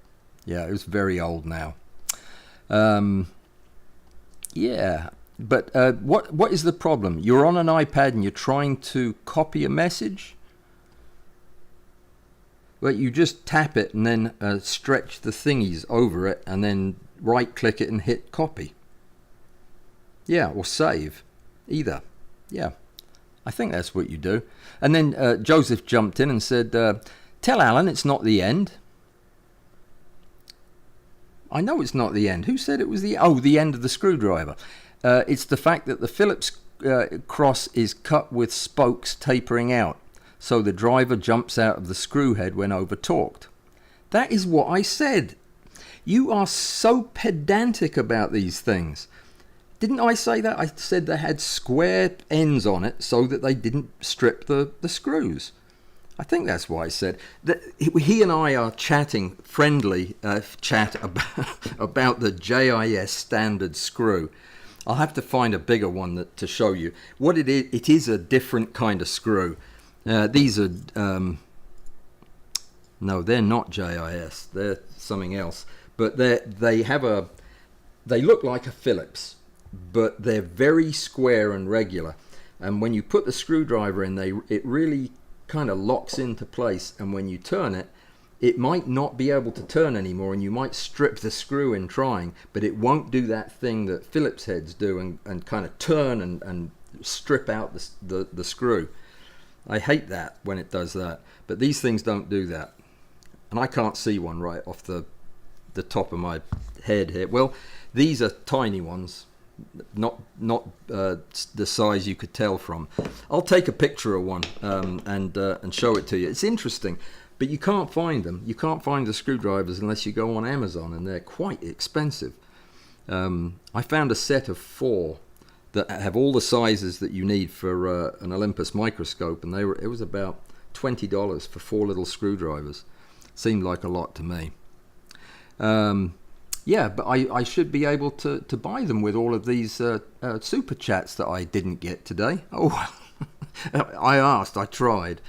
A: Yeah, it's very old now. But what is the problem? You're on an iPad and you're trying to copy a message? Well, you just tap it and then stretch the thingies over it and then right-click it and hit copy. Yeah, or save. Either. Yeah, I think that's what you do. And then Joseph jumped in and said, tell Alan it's not the end. I know it's not the end. Who said it was the end of the screwdriver? It's the fact that the Phillips cross is cut with spokes tapering out, so the driver jumps out of the screw head when over-torqued. That is what I said. You are so pedantic about these things. Didn't I say that? I said they had square ends on it so that they didn't strip the screws. I think that's what I said. He and I are chatting, friendly chat about the JIS standard screw. I'll have to find a bigger one to show you. What it is, it is a different kind of screw. These are, no, they're not JIS. They're something else. But they look like a Phillips, but they're very square and regular. And when you put the screwdriver in, it really kind of locks into place. And when you turn it, it might not be able to turn anymore, and you might strip the screw in trying, but it won't do that thing that Phillips heads do and kind of turn and strip out the screw. I hate that when it does that, but these things don't do that. And I can't see one right off the top of my head here. Well, these are tiny ones, not the size you could tell from. I'll take a picture of one and show it to you. It's interesting. But you can't find them. You can't find the screwdrivers unless you go on Amazon, and they're quite expensive. I found a set of 4 that have all the sizes that you need for an Olympus microscope, and it was about $20 for 4 little screwdrivers. Seemed like a lot to me. But I should be able to buy them with all of these super chats that I didn't get today. Oh, I asked. I tried.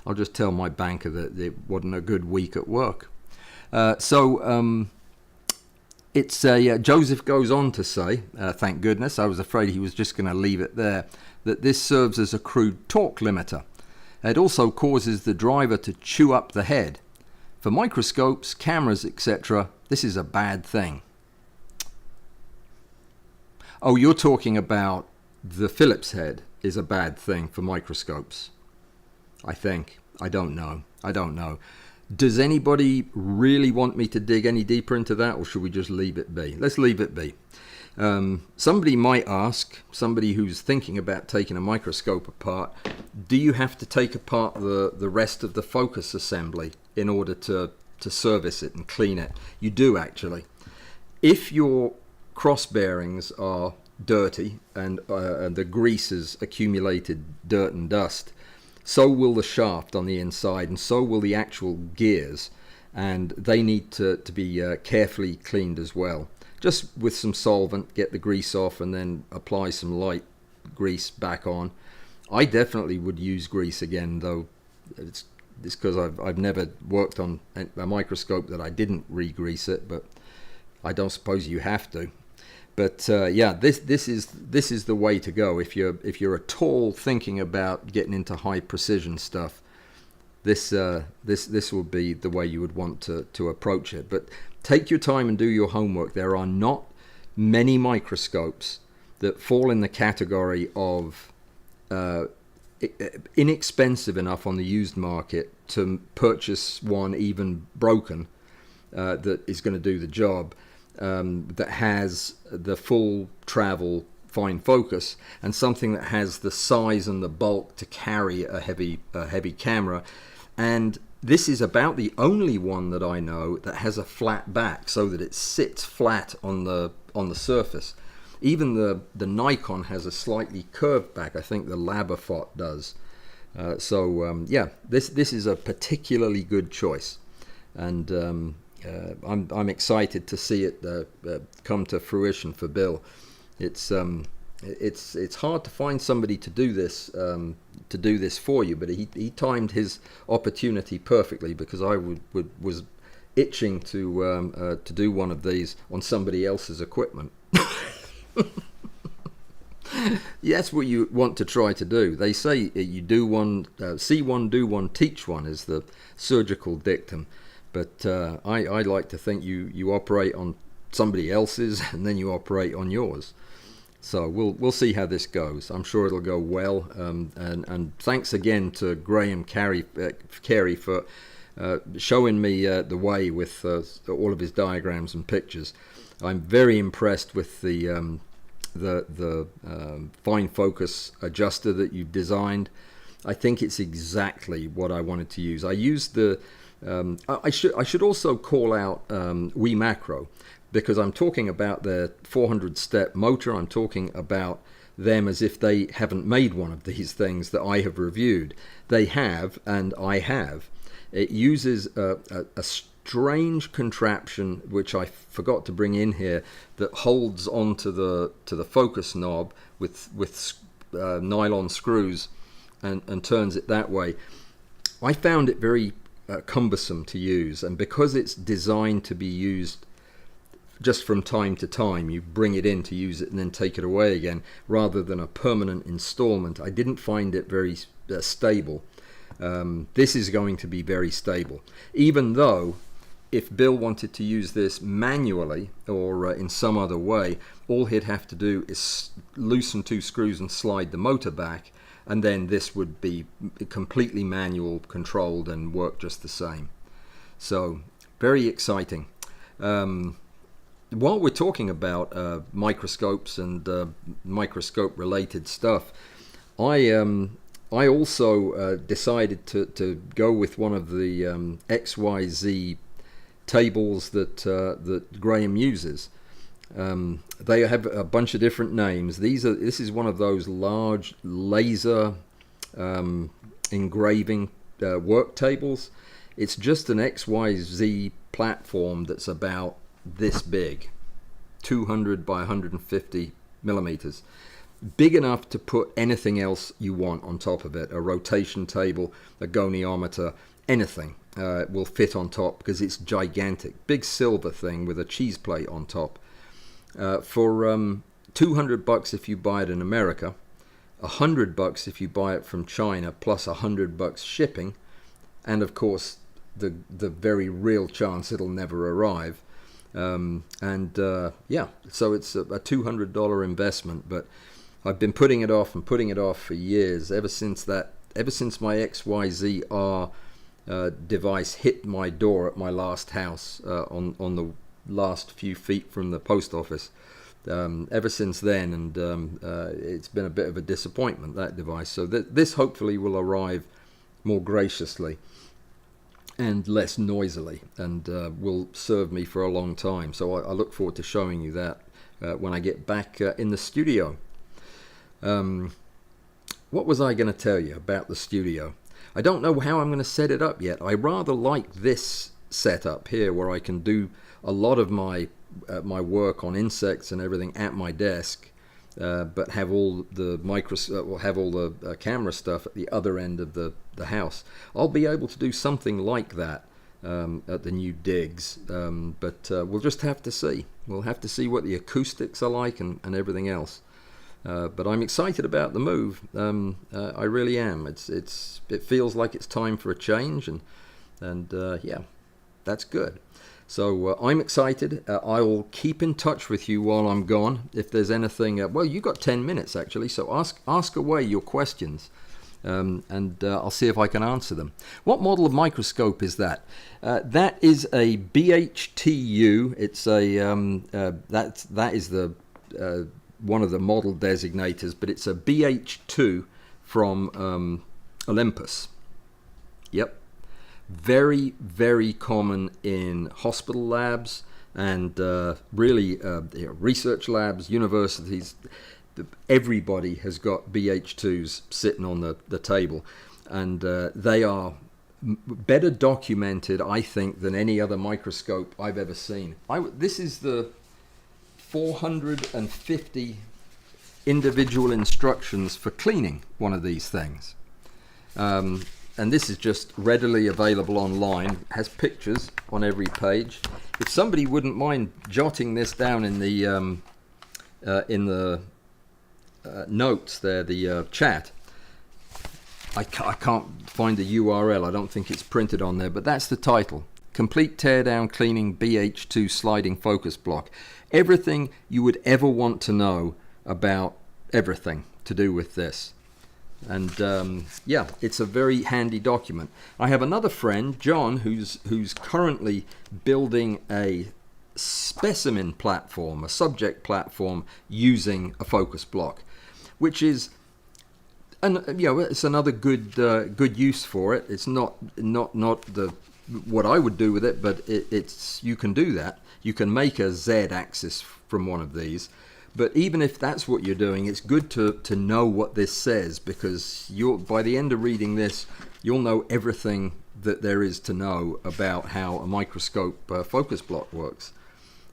A: I'll just tell my banker that it wasn't a good week at work. Joseph goes on to say, thank goodness, I was afraid he was just going to leave it there, that this serves as a crude torque limiter. It also causes the driver to chew up the head. For microscopes, cameras, etc., this is a bad thing. Oh, you're talking about the Phillips head is a bad thing for microscopes. I think. I don't know. Does anybody really want me to dig any deeper into that, or should we just leave it be? Let's leave it be. Somebody might ask, somebody who's thinking about taking a microscope apart, do you have to take apart the rest of the focus assembly in order to service it and clean it? You do, actually. If your cross bearings are dirty and the grease has accumulated dirt and dust, so will the shaft on the inside, and so will the actual gears, and they need to be carefully cleaned as well. Just with some solvent, get the grease off, and then apply some light grease back on. I definitely would use grease again, though. It's because I've never worked on a microscope that I didn't re-grease it, but I don't suppose you have to. But this is the way to go if you're at all thinking about getting into high precision stuff. This will be the way you would want to approach it. But take your time and do your homework. There are not many microscopes that fall in the category of inexpensive enough on the used market to purchase one even broken that is going to do the job. That has the full travel fine focus, and something that has the size and the bulk to carry a heavy camera. And this is about the only one that I know that has a flat back, so that it sits flat on the surface. Even the Nikon has a slightly curved back. I think the Labafot does. Yeah, this is a particularly good choice, and I'm excited to see it come to fruition for Bill. It's hard to find somebody to do this for you, but he timed his opportunity perfectly, because I was itching to do one of these on somebody else's equipment. Yeah, that's what you want to try to do. They say you do one, see one, do one, teach one is the surgical dictum. But I like to think you operate on somebody else's and then you operate on yours. So we'll see how this goes. I'm sure it'll go well. And thanks again to Graham Carey for showing me the way with all of his diagrams and pictures. I'm very impressed with the fine focus adjuster that you've designed. I think it's exactly what I wanted to use. I used the I should also call out WeMacro, because I'm talking about their 400 step motor. I'm talking about them as if they haven't made one of these things that I have reviewed. They have, and I have. It uses a strange contraption, which I forgot to bring in here, that holds onto the focus knob with nylon screws and turns it that way. I found it very cumbersome to use, and because it's designed to be used just from time to time, you bring it in to use it and then take it away again, rather than a permanent installment, I didn't find it very stable. This is going to be very stable, even though if Bill wanted to use this manually or in some other way, all he'd have to do is loosen 2 screws and slide the motor back, and then this would be completely manual controlled and work just the same. So very exciting. While we're talking about microscopes and microscope related stuff, I also decided to go with one of the XYZ tables that Graham uses. They have a bunch of different names. This is one of those large laser engraving work tables. It's just an XYZ platform that's about this big, 200 by 150 millimeters. Big enough to put anything else you want on top of it. A rotation table, a goniometer, anything will fit on top, because it's gigantic. Big silver thing with a cheese plate on top. For $200 if you buy it in America, $100 if you buy it from China, plus $100 shipping, and of course the very real chance it'll never arrive. Yeah, so it's a $200 investment, but I've been putting it off for years, ever since my XYZR device hit my door at my last house on the last few feet from the post office. Ever since then, and it's been a bit of a disappointment, that device. So this hopefully will arrive more graciously and less noisily, and will serve me for a long time. So I look forward to showing you that when I get back in the studio. What was I going to tell you about the studio? I don't know how I'm going to set it up yet. I rather like this setup here, where I can do a lot of my work on insects and everything at my desk, but have all the camera stuff at the other end of the house. I'll be able to do something like that at the new digs, but we'll just have to see. We'll have to see what the acoustics are like and everything else. But I'm excited about the move. I really am. It feels like it's time for a change, and yeah, that's good. So I'm excited. I'll keep in touch with you while I'm gone. If there's anything, well, you've got 10 minutes actually, so ask away your questions, and I'll see if I can answer them. What model of microscope is that? That is a BHTU. It's a that is the one of the model designators, but it's a BH2 from Olympus. Yep. Very, very common in hospital labs, and really research labs, universities, everybody has got BH2s sitting on the table, and they are better documented, I think, than any other microscope I've ever seen. This is the 450 individual instructions for cleaning one of these things. And this is just readily available online. It has pictures on every page. If somebody wouldn't mind jotting this down in the notes there, the chat. I can't find the URL. I don't think it's printed on there, but that's the title. Complete Teardown Cleaning BH2 Sliding Focus Block. Everything you would ever want to know about everything to do with this. And yeah, it's a very handy document. I have another friend, John, who's currently building a specimen platform, a subject platform using a focus block, which is, and it's another good use for it. It's not the what I would do with it, but it's you can do that. You can make a Z-axis from one of these. But even if that's what you're doing, it's good to know what this says, because by the end of reading this, you'll know everything that there is to know about how a microscope focus block works.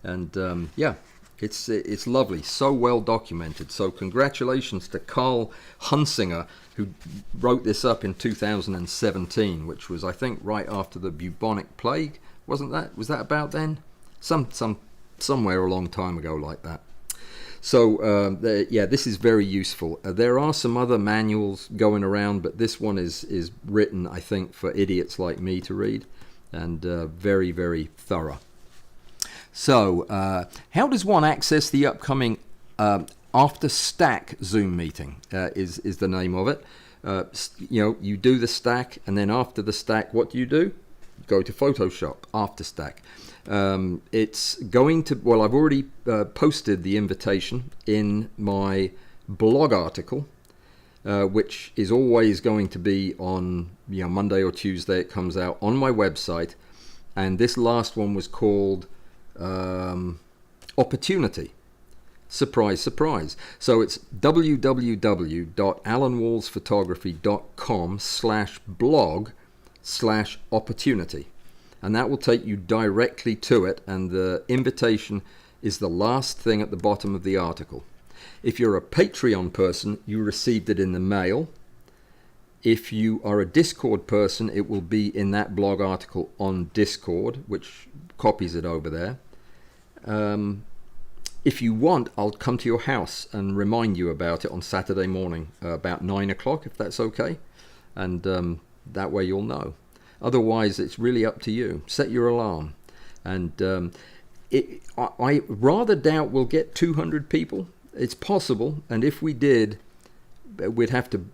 A: And yeah, it's lovely, so well documented. So congratulations to Carl Hunsinger, who wrote this up in 2017, which was, I think, right after the bubonic plague. Was that about then? Somewhere a long time ago like that. So yeah, this is very useful. There are some other manuals going around, but this one is written, I think, for idiots like me to read, and very, very thorough. So how does one access the upcoming AfterStack Zoom meeting? Is the name of it. You do the stack, and then after the stack, what do? Go to Photoshop, AfterStack. It's going to, well, I've already posted the invitation in my blog article, which is always going to be on Monday or Tuesday. It comes out on my website, and this last one was called Opportunity. Surprise, surprise. So it's www.alanwallsphotography.com/blog/opportunity. And that will take you directly to it, and the invitation is the last thing at the bottom of the article. If you're a Patreon person, you received it in the mail. If you are a Discord person, it will be in that blog article on Discord, which copies it over there. If you want, I'll come to your house and remind you about it on Saturday morning, about 9 o'clock, if that's okay. And that way you'll know. Otherwise, it's really up to you. Set your alarm. And I rather doubt we'll get 200 people. It's possible. And if we did, we'd have to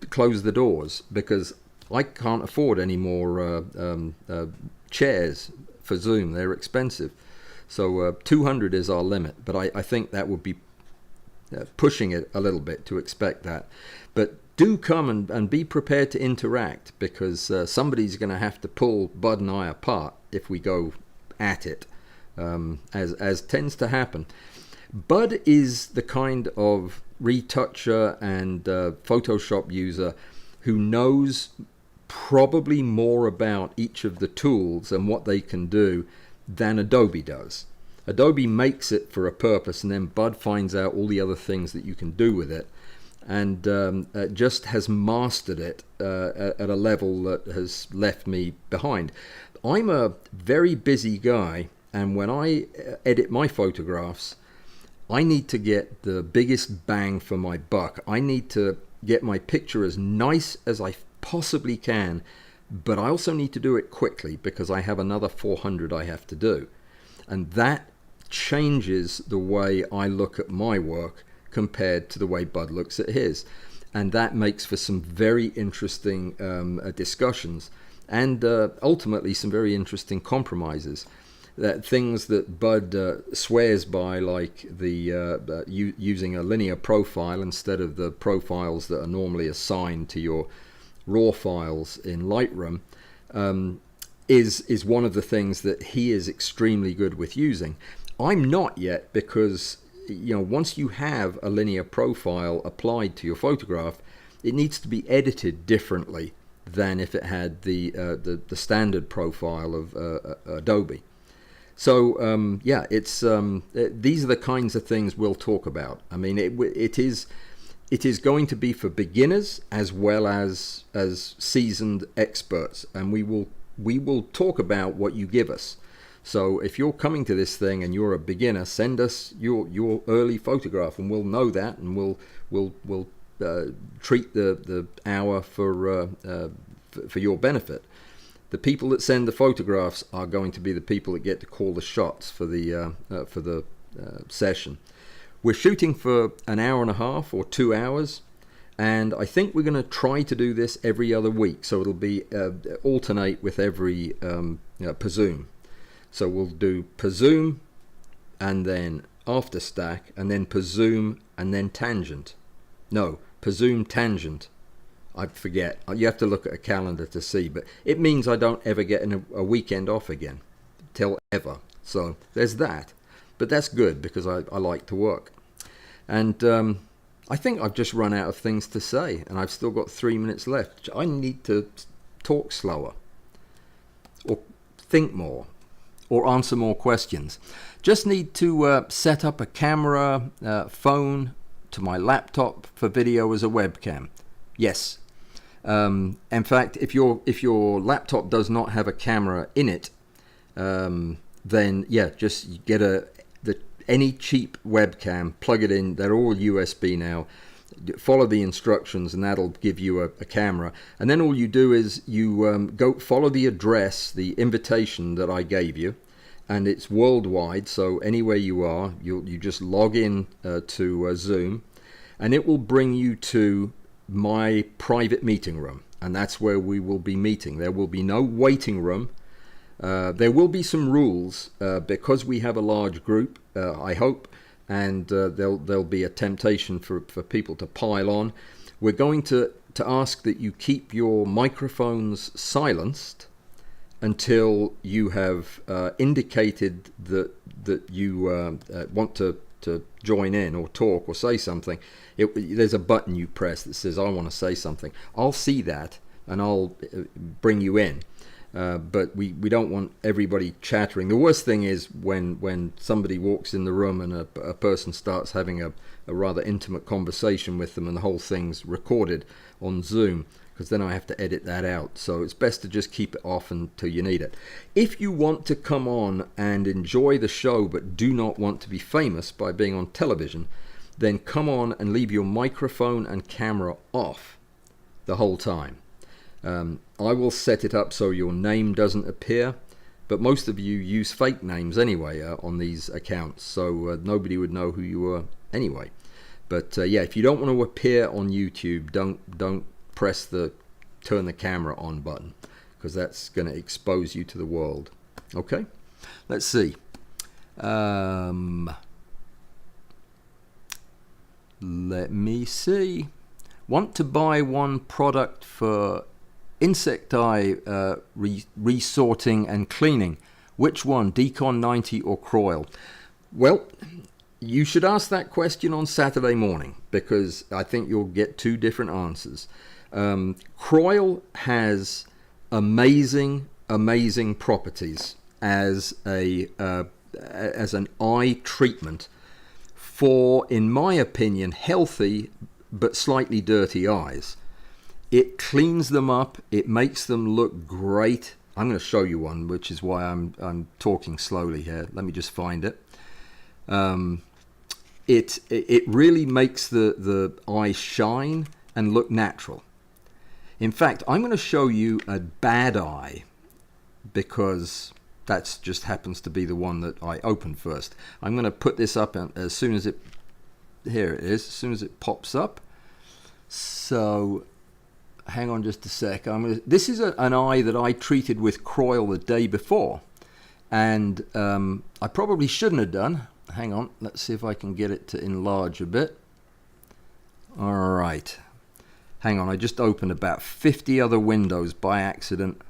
A: close the doors, because I can't afford any more chairs for Zoom. They're expensive. So 200 is our limit. But I think that would be pushing it a little bit to expect that. But do come and be prepared to interact, because somebody's going to have to pull Bud and I apart if we go at it, as tends to happen. Bud is the kind of retoucher and Photoshop user who knows probably more about each of the tools and what they can do than Adobe does. Adobe makes it for a purpose, and then Bud finds out all the other things that you can do with it, and just has mastered it at a level that has left me behind. I'm a very busy guy, and when I edit my photographs, I need to get the biggest bang for my buck. I need to get my picture as nice as I possibly can, but I also need to do it quickly, because I have another 400 I have to do. And that changes the way I look at my work compared to the way Bud looks at his. And that makes for some very interesting discussions, and ultimately some very interesting compromises. Things that Bud swears by, like the using a linear profile instead of the profiles that are normally assigned to your raw files in Lightroom. is one of the things that he is extremely good with using. I'm not yet, because once you have a linear profile applied to your photograph, it needs to be edited differently than if it had the standard profile of Adobe. So yeah, it's these are the kinds of things we'll talk about. I mean, it is going to be for beginners as well as seasoned experts, and we will talk about what you give us. So if you're coming to this thing and you're a beginner, send us your early photograph, and we'll know that, and we'll treat the hour for your benefit. The people that send the photographs are going to be the people that get to call the shots for the session. We're shooting for an hour and a half or 2 hours, and I think we're going to try to do this every other week. So it'll be alternate with every per Zoom. So we'll do per Zoom, and then AfterStack, and then per Zoom, and then tangent. No, per Zoom tangent. I forget. You have to look at a calendar to see, but it means I don't ever get a weekend off again, till ever. So there's that. But that's good, because I like to work. And I think I've just run out of things to say, and I've still got 3 minutes left. I need to talk slower, or think more, or answer more questions. Just need to set up a camera, phone to my laptop for video as a webcam. Yes. In fact, if your laptop does not have a camera in it, then yeah, just get any cheap webcam, plug it in. They're all USB now. Follow the instructions, and that'll give you a camera. And then all you do is you go follow the address, the invitation that I gave you, and it's worldwide. So anywhere you are, you just log in to Zoom, and it will bring you to my private meeting room, and that's where we will be meeting. There will be no waiting room. There will be some rules because we have a large group, I hope, and there'll be a temptation for people to pile on. We're going to ask that you keep your microphones silenced until you have indicated that you want to join in or talk or say something. There's a button you press that says I want to say something. I'll see that and I'll bring you in. But we don't want everybody chattering. The worst thing is when somebody walks in the room and a person starts having a rather intimate conversation with them, and the whole thing's recorded on Zoom, because then I have to edit that out. So it's best to just keep it off until you need it. If you want to come on and enjoy the show but do not want to be famous by being on television, then come on and leave your microphone and camera off the whole time. I will set it up so your name doesn't appear, but most of you use fake names anyway on these accounts, so nobody would know who you were anyway. But yeah, if you don't want to appear on YouTube, don't press the turn the camera on button, because that's going to expose you to the world. Okay, let's see. Let me see. Want to buy one product for insect eye resorting and cleaning. Which one, Decon 90 or Croyle? Well, you should ask that question on Saturday morning, because I think you'll get two different answers. Croyle has amazing properties as an eye treatment for, in my opinion, healthy but slightly dirty eyes. It cleans them up. It makes them look great. I'm going to show you one, which is why I'm talking slowly here. Let me just find it. It really makes the eye shine and look natural. In fact, I'm going to show you a bad eye, because that just happens to be the one that I opened first. I'm going to put this up as soon as it, here it is, as soon as it pops up. So hang on just a sec. This is an eye that I treated with Croyle the day before, and I probably shouldn't have done. Hang on, let's see if I can get it to enlarge a bit. All right. Hang on, I just opened about 50 other windows by accident.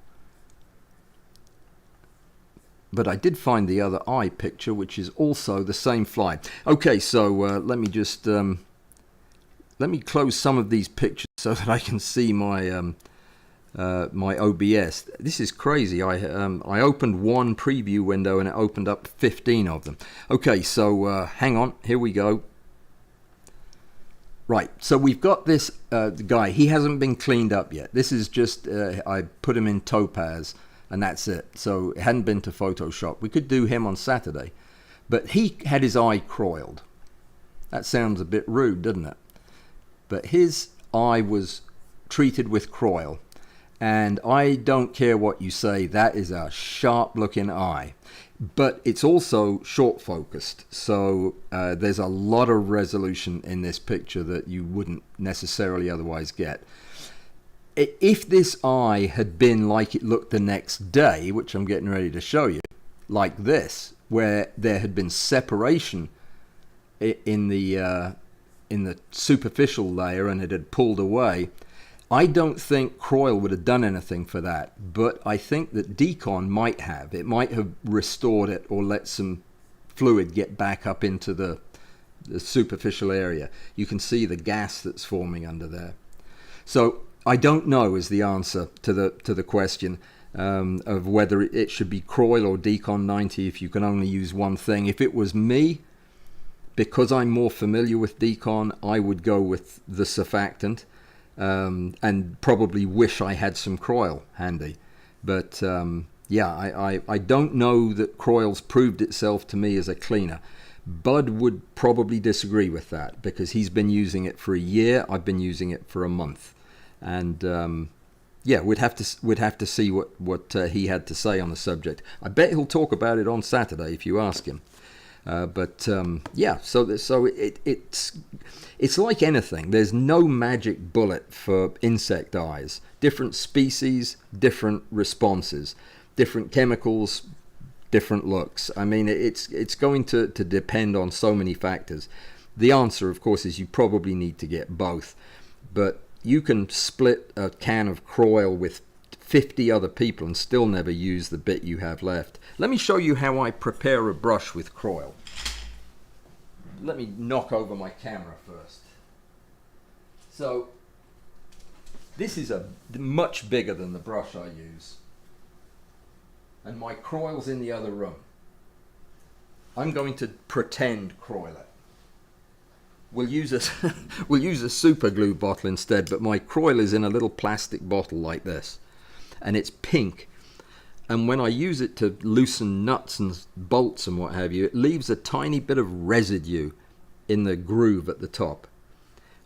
A: But I did find the other eye picture, which is also the same fly. Okay, so let me just let me close some of these pictures so that I can see my my OBS. This is crazy. I opened one preview window and it opened up 15 of them. Okay, so hang on. Here we go. Right, so we've got this guy. He hasn't been cleaned up yet. This is just, I put him in Topaz, and that's it. So it hadn't been to Photoshop. We could do him on Saturday. But he had his eye croiled. That sounds a bit rude, doesn't it? But his eye was treated with croil. And I don't care what you say, that is a sharp-looking eye. But it's also short focused, so there's a lot of resolution in this picture that you wouldn't necessarily otherwise get. If this eye had been like it looked the next day, which I'm getting ready to show you, like this, where there had been separation in the superficial layer and it had pulled away, I don't think Croyle would have done anything for that, but I think that Decon might have. It might have restored it or let some fluid get back up into the superficial area. You can see the gas that's forming under there. So I don't know is the answer to the question of whether it should be Croyle or Decon 90 if you can only use one thing. If it was me, because I'm more familiar with Decon, I would go with the surfactant. And probably wish I had some Croyle handy. But yeah, I don't know that Croyle's proved itself to me as a cleaner. Bud would probably disagree with that because he's been using it for a year. I've been using it for a month. And yeah, we'd have to see what he had to say on the subject. I bet he'll talk about it on Saturday if you ask him. But yeah, so it's like anything. There's no magic bullet for insect eyes. Different species, different responses, different chemicals, different looks. I mean, it's going to depend on so many factors. The answer, of course, is you probably need to get both. But you can split a can of Croyle with 50 other people and still never use the bit you have left. Let me show you how I prepare a brush with Croyle. Let me knock over my camera first. So this is much bigger than the brush I use. And my Croyle's in the other room. I'm going to pretend Croyle it. We'll use a super glue bottle instead, but my Croyle is in a little plastic bottle like this. And it's pink, and when I use it to loosen nuts and bolts and what have you, it leaves a tiny bit of residue in the groove at the top.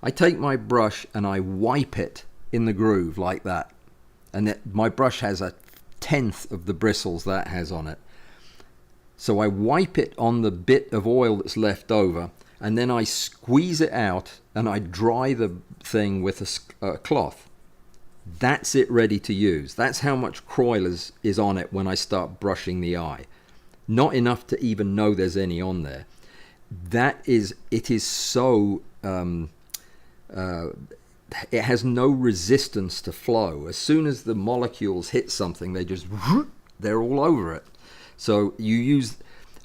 A: I take my brush and I wipe it in the groove like that, and my brush has 1/10 of the bristles that has on it. So I wipe it on the bit of oil that's left over, and then I squeeze it out and I dry the thing with a cloth. That's it ready to use. That's how much Croyle is on it when I start brushing the eye. Not enough to even know there's any on there. It is so, it has no resistance to flow. As soon as the molecules hit something, they're all over it. So you use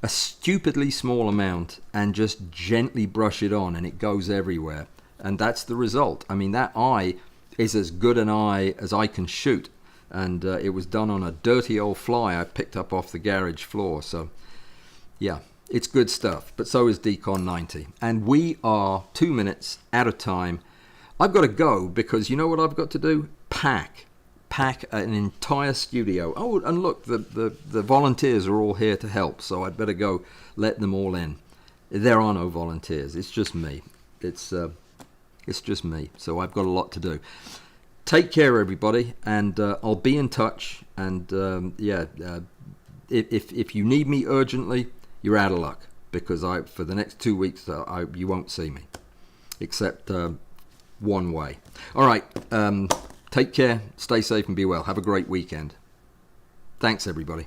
A: a stupidly small amount and just gently brush it on and it goes everywhere. And that's the result. I mean, that eye is as good an eye as I can shoot, and it was done on a dirty old fly I picked up off the garage floor. So yeah, it's good stuff, but so is Decon 90, and we are 2 minutes out of time. I've got to go because you know what I've got to do? Pack an entire studio. Oh, and look, the volunteers are all here to help, so I'd better go let them all in. There are no volunteers, it's just me. It's just me, so I've got a lot to do. Take care, everybody, and I'll be in touch. And yeah, if you need me urgently, you're out of luck because for the next 2 weeks you won't see me, except one way. All right, take care, stay safe, and be well. Have a great weekend. Thanks, everybody.